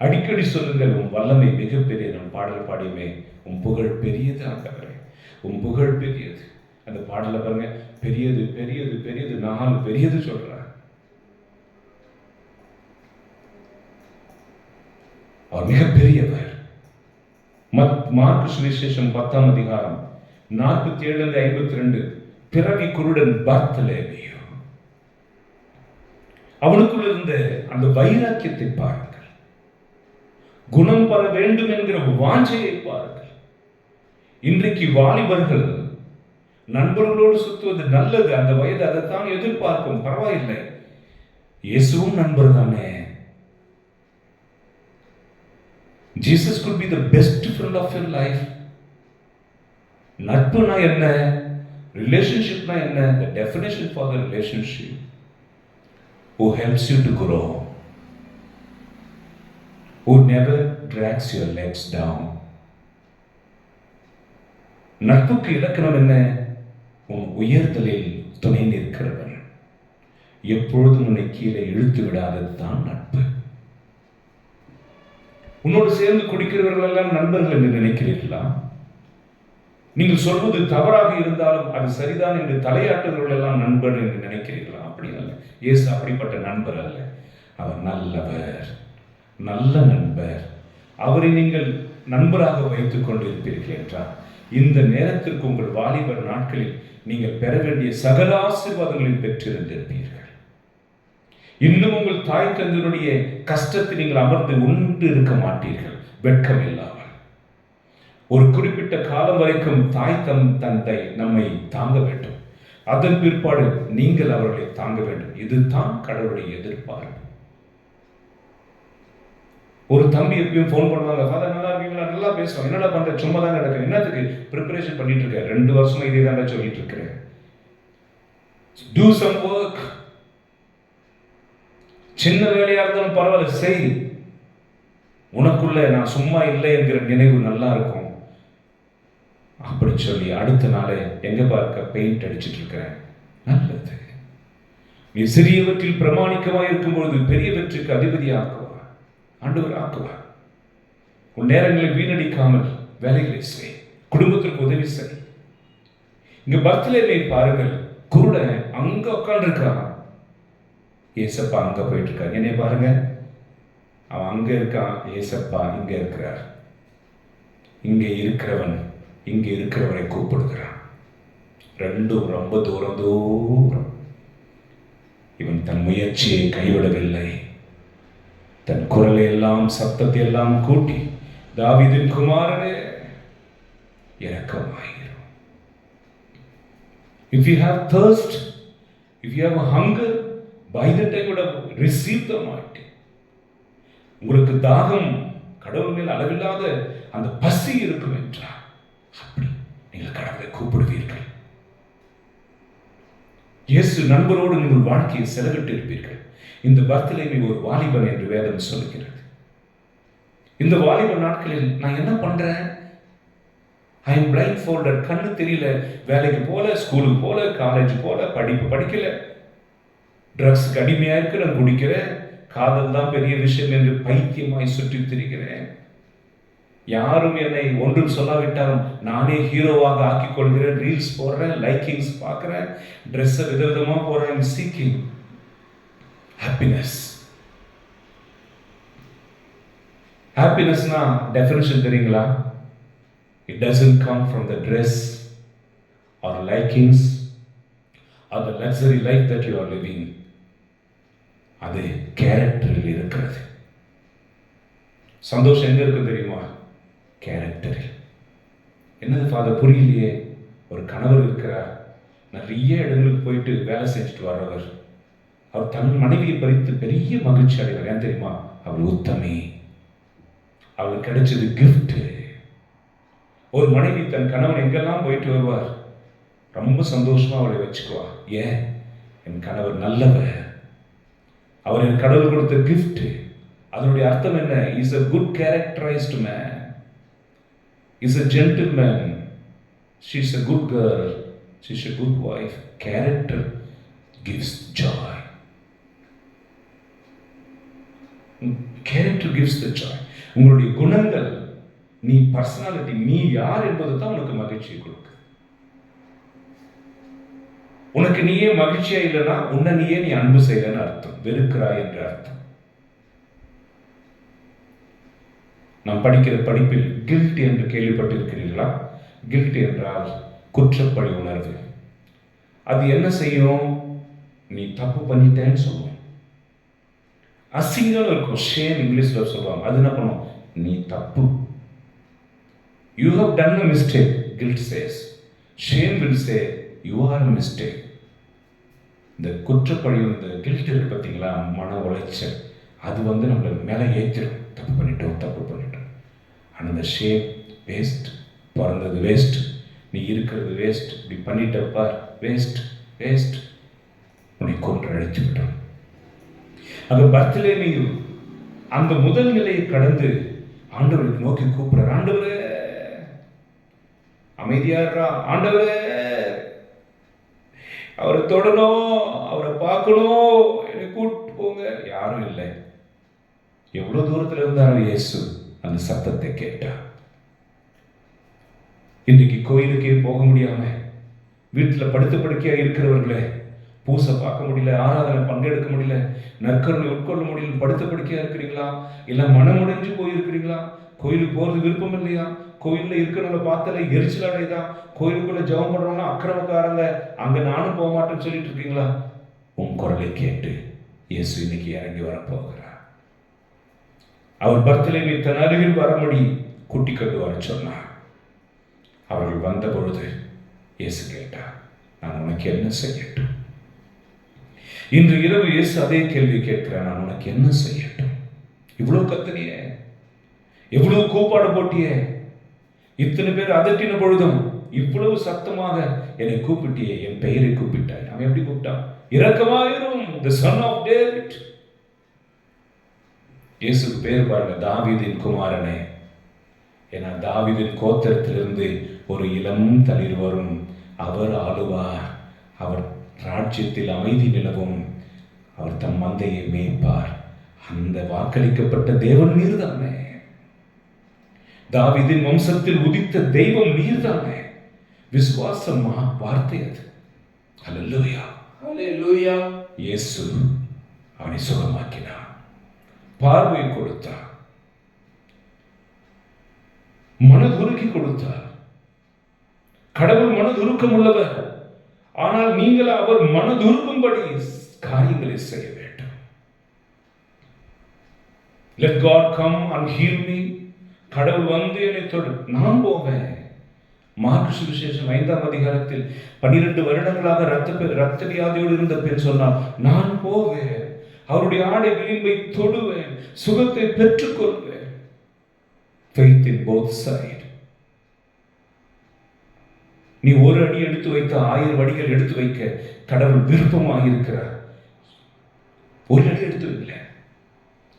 அடிக்கடி சொல்லுங்கள், உன் வல்லமை மிகப்பெரிய. நம் பாடல் பாடியுமே, உன் புகழ் பெரியது ஆண்டவரே, உன் புகழ் பெரியது. அந்த பாடல பாருங்க, பெரியது பெரியது பெரியது, 4 பெரியது சொல்றார். அவர் மிகப்பெரியவர். மார்க்கு சுவிசேஷம் 10ஆம் அதிகாரம் 47-52, பிறவி குருடன் பர்த்தலேமியோ, அவனுக்குள் இருந்த அந்த வைராக்கியத்தை பாருங்கள். குணம் பெற வேண்டும் என்கிற வாஞ்சையை பாருங்கள். இன்றைக்கு வாலிபர்கள் நண்பர்களோடு சுற்றுவது நல்லது, அந்த வயது அதைத்தான் எதிர்பார்க்கும். பரவாயில்லை, இயேசுவும் நண்பர் தானே. Jesus could be the best friend of your life. நட்புனா என்ன, ரிலேஷன்ஷிப்னா என்ன? The definition for the relationship who helps you to grow, who never drags your legs down. நட்புக்கு இலக்கணம் என்ன? உன் உயர்தலில் துணை நிற்கிறவன், எப்பொழுதும் உன்னை கீழே இழுத்து விடாதது தான் நட்பு. உன்னோடு சேர்ந்து குடிக்கிறவர்கள் எல்லாம் நண்பர்கள் என்று நினைக்கிறீர்களா? நீங்கள் சொல்வது தவறாக இருந்தாலும் அது சரிதான் என்று தலையாட்டுகிறவர்கள் எல்லாம் நண்பர் என்று நினைக்கிறீர்களா? அப்படி அல்ல. இயேசு அப்படிப்பட்ட நண்பர் அல்ல. அவர் நல்லவர், நல்ல நண்பர். அவரை நீங்கள் நண்பராக வைத்துக் கொண்டிருப்பீர்கள் என்றால் இந்த நேரத்திற்கு உங்கள் வாலிபர் நாட்களில் நீங்கள் பெற வேண்டிய சகல ஆசீர்வாதங்களையும் பெற்றிருந்திருப்பீர்கள். இன்னும் உங்கள் தாய் தந்தையினுடைய கஷ்டத்தை நீங்கள் அமர்ந்து உண்டு இருக்க மாட்டீர்கள், வெட்கம் இல்லாமல். ஒரு குறிப்பிட்ட காலம் வரைக்கும் தாய் தந்தை நம்மை தாங்க வேண்டும், அதன் பிற்பாடு நீங்கள் அவர்களை தாங்க வேண்டும். இதுதான் கடவுளுடைய எதிர்பார்ப்பு. ஒரு தம்பி எப்பயும் ஃபோன் பண்ணுவாங்க, ஃபாதர் நல்லா இருக்கீங்களா, நல்லா பேசுவோம், என்னடா பண்ற, சும்மா தான் நடக்குது, என்னத்துக்கு ப்ரிப்பரேஷன் பண்ணிட்டு இருக்க, 2 வருஷமா இதே தான் சொல்லிட்டு இருக்கிறேன். Do some work. சின்ன வேலையா இருந்தாலும் பரவாயில்ல, செய். உனக்குள்ள நான் சும்மா இல்லை என்கிற நினைவு நல்லா இருக்கும். அப்படி சொல்லி அடுத்த நாளே எங்க பார்க்க பெயிண்ட் அடிச்சுட்டு இருக்கிறேன். நல்லது. நீ சிறியவற்றில் பிரமாணிக்கமாக இருக்கும் பொழுது பெரியவற்றுக்கு அதிபதி ஆக்குவார், ஆண்டவர் ஆக்குவார். உன் நேரங்களை வீணடிக்காமல் வேலைகளை செய், குடும்பத்திற்கு உதவி செய். இங்க பர்த்லேமே பாருங்கள், குருடன் அங்க உட்கார்ந்து இருக்கான், ஏசப்பா அங்க போயிட்டு இருக்காரு. என்னைய பாருங்க, அவன் அங்க இருக்கான், ஏசப்பா இங்க இருக்கிறார். இங்க இருக்கிறவன் இங்க இருக்கிறவரை கூப்பிடுகிறான். ரெண்டும் ரொம்ப தூரம். இவன் தன் முயற்சியை கைவிடவில்லை. தன் குரலை எல்லாம் சத்தத்தை எல்லாம் கூட்டி, தாவீதின் குமாரனே இரக்கமாயிரும். If you have thirst, if you have a hunger, by the time you have received the mighty, உங்களுக்கு தாகம், கடவுள் மேல் அளவில்லாத அந்த பசி இருக்கும் என்றால் அப்படி நீங்கள் கடவுளை கூப்பிடுவீர்கள். இயேசு நண்பரோடு நீங்கள் வாழ்க்கையை செலவிட்டு இருப்பீர்கள். இந்த பர்த்லேமே ஒரு வாலிபன் என்று வேதம் சொல்கிறது. இந்த வாலிப நாட்களில் நான் என்ன பண்றேன், ஐ எம் பிளைண்ட் ஃபோல்டட், கண்ணு தெரியல, வேலைக்கு போல, ஸ்கூலுக்கு போல, காலேஜ் போல, படிப்பு படிக்கல, ட்ரக்ஸுக்கு அடிமையா இருக்கிறேன், குடிக்கிறேன், காதல் தான் பெரிய விஷயம் என்று பைத்தியமாய் சுற்றி திரிகிறேன். யாரும் என்னை ஒன்றும் சொல்லாவிட்டாலும் நானே ஹீரோவாக ஆக்கிக் கொள்கிறேன். ரீல்ஸ் போடுறேன், லைக்கிங்ஸ் பார்க்குறேன், ட்ரெஸ்ஸை விதவிதமா போடுறேன். Seeking happiness. ஹாப்பினஸ்னா டெஃபினிஷன் தெரியுங்களா? It doesn't come from the dress or likings or the luxury life that you are living. அது கேரக்டரில் இருக்கிறது. சந்தோஷம் எங்க இருக்கு தெரியுமா? கேரக்டரில். என்னது ஃபாதர் புரியலையே? ஒரு கணவர் இருக்கிறார், நிறைய இடங்களுக்கு போயிட்டு வேலை செஞ்சுட்டு வர்றவர், அவர் தன் மனைவியை பறித்து பெரிய மகிழ்ச்சி அடைவார். ஏன் தெரியுமா? அவள் உத்தமி, அவளுக்கு கிடைச்சது கிஃப்ட். ஒரு மனைவி தன் கணவன் எங்கெல்லாம் போயிட்டு வருவார், ரொம்ப சந்தோஷமா அவளை வச்சுக்குவா. ஏன்? என் கணவர் நல்லவர், அவர் என் கடவுள் கொடுத்த கிஃப்ட். அதனுடைய அர்த்தம் என்ன? Is a good characterized man, is a gentleman, she is a good girl, she is a good wife. Character gives joy. Character gives the joy. உங்களுடைய குணங்கள், நீ பர்சனாலிட்டி, நீ யார் என்பது தான் உனக்கு மகிழ்ச்சியை கொடுக்கு. உனக்கு நீயே மகிழ்ச்சியா இல்லைன்னா உன்னை நீயே நீ அன்பு செய்யலன்னு அர்த்தம், வெறுக்கிறாய் என்ற அர்த்தம். நாம் படிக்கிற படிப்பில் கில்ட் என்று கேள்விப்பட்டிருக்கிறீர்களா? கில்ட் என்றால் குற்றப்பழி உணர்வு. அது என்ன செய்யும்? நீ தப்பு பண்ணிட்டேன்னு சொல்லுவோம். அசிங்கம் இருக்கும், ஷேம் இங்கிலீஷ்ல சொல்லுவாங்க. அது என்ன பண்ணும்? நீ தப்பு, you have done a mistake, guilt says. Shame will say you are a mistake. இந்த குற்றப்பழி, இந்த கில்ட் இருக்கு பார்த்தீங்களா, மன உளைச்சல், அது நம்மளை மேலே ஏற்றிடும். தப்பு பண்ணிட்டோம். ஆனால் இந்த ஷேம் வேஸ்ட், பிறந்தது வேஸ்ட், நீ இருக்கிறது வேஸ்ட், இப்படி பண்ணிட்டப்பா வேஸ்ட், உன்னை கொன்று அழைத்து விட்டோம். அந்த பர்த்லேமியும் அந்த முதல் நிலையை கடந்து ஆண்டவருக்கு நோக்கி கூப்பிடுறார். ஆண்டவரே அமைதியாடுறா, ஆண்டவரே அவரை தொடணும், அவரை பார்க்கணும், என்னை கூப்பிட்டு போங்க. யாரும் இல்லை. எவ்வளவு தூரத்தில் இருந்தாலும் இயேசு அந்த சத்தத்தை கேட்டார். இன்றைக்கு கோயிலுக்கே போக முடியாம வீட்டில் படுத்த படுக்கையா இருக்கிறவர்களே, பூசை பார்க்க முடியல, ஆராதனை பங்கெடுக்க முடியல, நற்கருணை உட்கொள்ள முடியல, படுத்த படுக்கையா இருக்கிறீங்களா? இல்லை மனமுடைஞ்சு போயிருக்கிறீங்களா? கோயிலுக்கு போறது விருப்பம் இல்லையா? கோயில்ல இருக்கிறவங்க பார்த்தாலே எரிச்சல் அடையுதா? கோயிலுக்குள்ள ஜெபம் பண்றவங்க அக்கிரமக்காரங்க, அங்க நானும் போக மாட்டேன்னு சொல்லிட்டு இருக்கீங்களா? உன் குரலை கேட்டு இயேசு இன்னைக்கு இறங்கி வரப்போகிறார். அவர் பர்த்லேமியை தன் அருகில் வரபடி கூட்டி கொண்டு வர சொன்னார். அவர்கள் வந்த பொழுது இயேசு கேட்டார், நான் உனக்கு என்ன செய்யட்டும்? இன்று இரவு இயேசு அதே கேள்வி கேட்கிறார், நான் உனக்கு என்ன செய்யட்டும்? இவ்வளவு கத்தனியே, எவ்வளவு கூப்பாடு போட்டியே, இத்தனை பேர் அதட்டின பொழுதும் இவ்வளவு சத்தமாக என்னை கூப்பிட்டியே, என் பெயரை கூப்பிட்டாய். அவன் எப்படி கூப்பிட்டான்? இரக்கமாயிரும், the son of David. இயேசுக்கு பேர் பாருங்க, தாவீதின் குமாரனே. ஏன்னா தாவீதின் கோத்திரத்திலிருந்து ஒரு இளம் தளிர் வரும், அவர் ஆளுவார், அவர் ராஜ்யத்தில் அமைதி நிலவும், அவர் தம் மந்தையை மேய்ப்பார். அந்த வாக்களிக்கப்பட்ட தேவன் நீர்தானே, தாவீதின் வம்சத்தில் உதித்த தெய்வம் நீர்தானே. விசுவாசமா வார்த்தை அது. ஹல்லேலூயா, ஹல்லேலூயா. இயேசு அவனை சுகமாக்கினார், பார்வை கொடுத்தார், மனதுருக்கி கொடுத்தார். கடவுள் மனதுருக்கம் உள்ளவர். ஆனால் நீங்கள் அவர் மனதுருக்கும்படி காரியங்களை செய்ய வேண்டும். Let God come and heal me. கடவுள் வந்து என்னை தொடு, நான் போவேன். மார்க்கு சுவிசேஷம் 5ஆம் அதிகாரத்தில் 12 வருடங்களாக இரத்த வியாதியோடு இருந்த பெண் சொன்னார், நான் போவேன், அவருடைய ஆடை விளிம்பை தொடுவேன், சுகத்தை பெற்றுக்கொள்வேன். Faith in both sides. நீ ஒரு அடி எடுத்து வைத்த 1000 அடிகள் எடுத்து வைக்க கடவுள் விருப்பமாக இருக்கிறார். ஒரு அடி எடுத்து வைக்கல,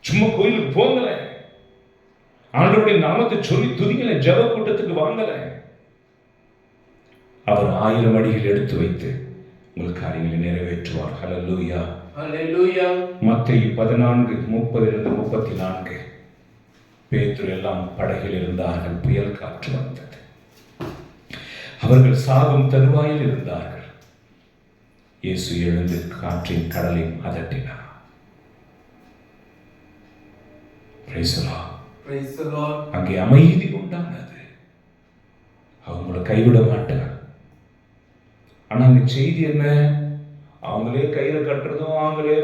சும்மா கோயிலுக்கு போங்கல, ஆண்டவருடைய நாமத்தை சொல்லி துதிக்கல, ஜெப கூட்டத்துக்கு வாங்கல, அவர் 1000 அடிகள் எடுத்து வைத்து உங்கள் காரியங்களை நிறைவேற்றுவார். ஹல்லேலூயா. ஹல்லேலூயா. மத்தேயு 14:30-34. பேதுரு எல்லாம் படகில் இருந்தார்கள். புயல் காற்று வந்தது. அவர்கள் சாகும் தருவாயில் இருந்தார்கள். இயேசு எழுந்து காற்றின் கடலையும் அதட்டினார். Praise the Lord. Praise the Lord. அங்கே அமைதி உண்டானது. அவங்கள கைவிட மாட்டார். ஆனா அங்க செய்தி என்ன? அவங்களே கயிறு கட்டுறதும், அவங்களே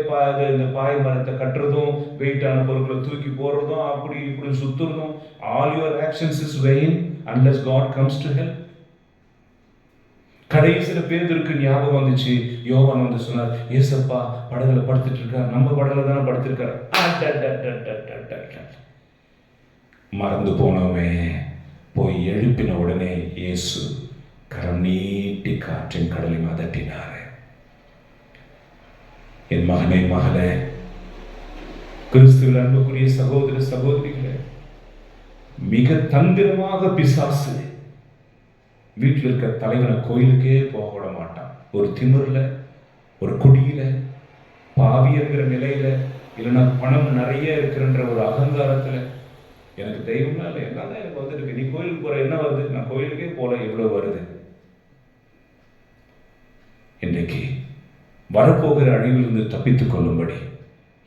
இந்த பாய் மரத்தை கட்டுறதும், வெயிட்டான பொருட்களை தூக்கி போடுறதும், அப்படி இப்படி சுத்துறதும், all your actions is vain unless God comes to help. கடைசியில பேதுருக்கு ஞாபகம் வந்துச்சு. யோவான் வந்து சொன்னார், ஏசப்பா படகுல படுத்துட்டு இருக்கார், நம்ம படகுல தானே படுத்திருக்காரு. மறந்து போனவன் போய் எழுப்பின உடனே இயேசு கரம் நீட்டி காற்றின் கடலை அதட்டினார். என் மகனே, மகளே, கிறிஸ்துவில் அன்புக்குரிய சகோதர சகோதரிகளே, மிக தந்திரமாக பிசாசு வீட்டில் இருக்கிற தலைவனை கோயிலுக்கே போக விட மாட்டான். ஒரு திமிர்ல, ஒரு குடியில, பாவியங்கிற நிலையில, இல்லைன்னா பணம் நிறைய இருக்கிறன்ற ஒரு அகங்காரத்துல, எனக்கு தெய்வம்னா இல்லை, எல்லாம் தான் எனக்கு வந்துருக்கு, நீ கோயிலுக்கு போற என்ன வருது, நான் கோயிலுக்கே போல எவ்வளவு வருது. இன்றைக்கு வரப்போகிற அழிவிலிருந்து தப்பித்துக் கொள்ளும்படி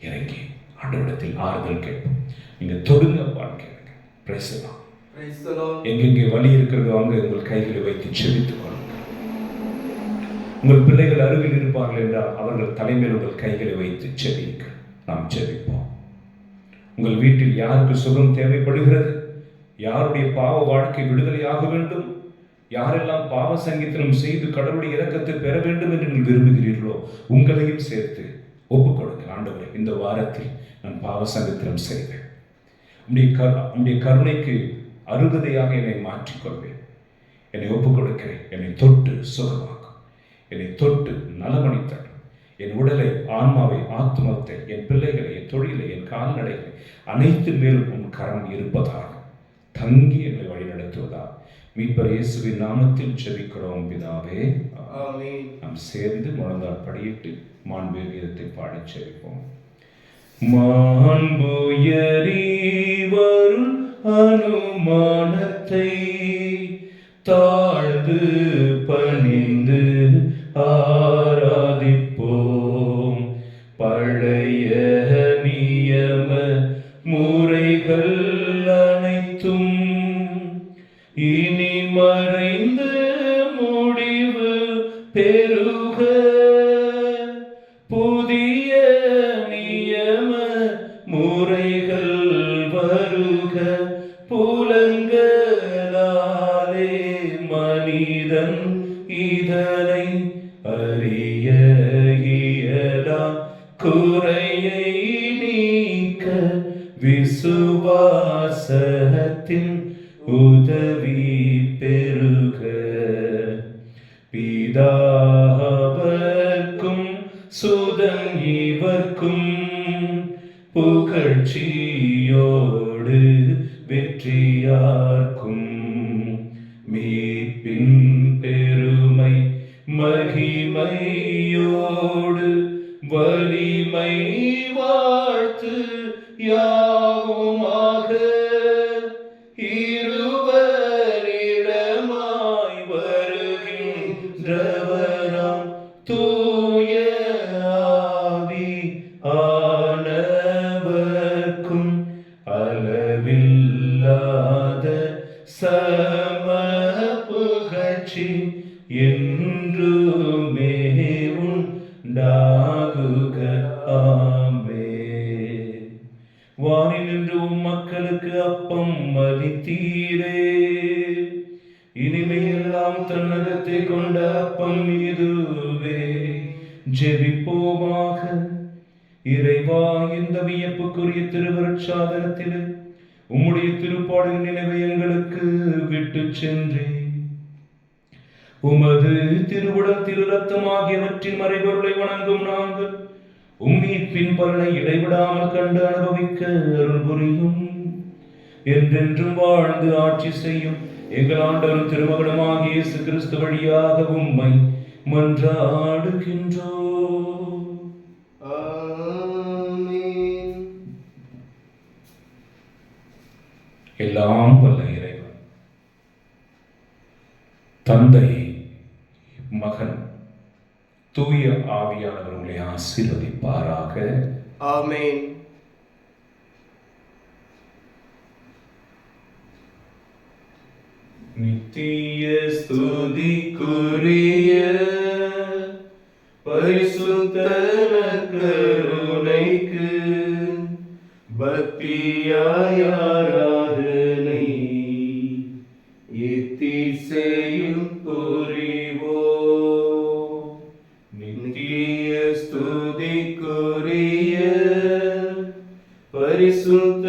இறங்கி ஆண்டவரிடத்தில் ஆறுதல் கேட்போம். நீங்க தொடுங்க கேளுங்க. Price the Lord. Praise the Lord. எங்கெங்கே வலி இருக்கிறதோ அங்கே உங்கள் கைகளை வைத்து செபித்துக் கொள்ளுங்கள். உங்கள் பிள்ளைகள் அருகில் இருப்பார்கள் என்றால் அவர்கள் தலைமையில் உங்கள் கைகளை வைத்து செபியுங்கள். நாம் செபிப்போம். உங்கள் வீட்டில் யாருக்கு சுகம் தேவைப்படுகிறது, யாருடைய பாவ வாழ்க்கை விடுதலையாக வேண்டும், யாரெல்லாம் பாவ சங்கீதனம் செய்து கடவுளுடைய இரக்கத்தை பெற வேண்டும் என்று நீங்கள் விரும்புகிறீர்களோ உங்களையும் சேர்த்து ஒப்புக் கொடுங்க. ஆண்டவரே, இந்த வாரத்தில் நான் பாவ சங்கீதனம் செய்வேன், உம்முடைய கருணைக்கு அருகதையாக என்னை மாற்றிக்கொள்வேன், என்னை ஒப்புக் கொடுக்கிறேன், என்னை தொட்டு சுகமாக்கும், என்னை தொட்டு நலமணித்தரும், என் உடலை, ஆன்மாவை, ஆத்மத்தை, என் பிள்ளைகளை, என் தொழிலை, என் கால்நடைகளை அனைத்து மேலும் உன் கரம் இருப்பதாக தங்கி என்னை வழிநடத்துவதா மீட்பர் இயேசுவின் நாமத்தில் ஜெபிக்கிறோம் பிதாவே, ஆமென். நாம் சேர்ந்து முழந்தால் படியிட்டு மாண்பு கீதத்தை பாடி ஜெபிப்போம். மாண்புயரி வரும் அனுமானத்தை தாழ்ந்து பணிந்து ஆராதிப்போம். பழைய நியம முறைகள் அனைத்தும் இனி மறைந்து முடிவு பெறுக. புதிய நியம முறைகள் வருக. புலங்களாலே மனிதன் இதனை அறிய இயலா. குறையை நீக்க விசுவாசத்தின் உதவி பெறுக. பிதாவர்க்கும் சுதன் இவர்க்கும் புகழ்ச்சியோடு வெற்றியார்க்கும் மீட்பின் பெருமை மகிமையோடு வலிமை வாழ்த்து யாவுமாக. இருவரிடமாய் வருகின்றவராம் தூய ஆவி ஆனவர்க்கும் அளவில்லாத சம புகழ்ச்சி என்றுமே உண்டாகுக. ஆமென். வானில் நின்று மக்களுக்கு அப்பம் அளித்தீரே, இனிமையெல்லாம் தன்னகத்தை கொண்ட அப்பம் இதுவே. ஜெபிப்போமாக. இறைவா, இந்த வியப்புக்குரிய திருவருட்சாதனத்தில் உம்முடைய திருப்பாடலின் நினைவை எங்களுக்கு விட்டு சென்றே. உமது திருவுடல் திரு ரத்தம் ஆகியவற்றின் மறைபொருளை வணங்கும் நாங்கள் உம்மீட்பின் பலனை இடைவிடாமல் கண்டு அனுபவிக்க அருள் புரியும். என்றென்றும் வாழ்ந்து ஆட்சி செய்யும் எங்கள் ஆண்டவரும் திருமகனுமாகிய இயேசு கிறிஸ்து வழியாக உம்மை மன்றாடுகின்றோம். ஆமென். எல்லாம் வல்ல இறைவன் தந்தை, மகன், தூய ஆவியானவர் உங்களை ஆசீர்வதிப்பாராக. ஆமென். நித்திய ஸ்துதிக்குரிய பரிசுத்த கருணைக்கு பக்தியாய் ஆராதனை எத்திசையும் புரிவோம். நித்திய ஸ்துதிக்குரிய பரிசுத்த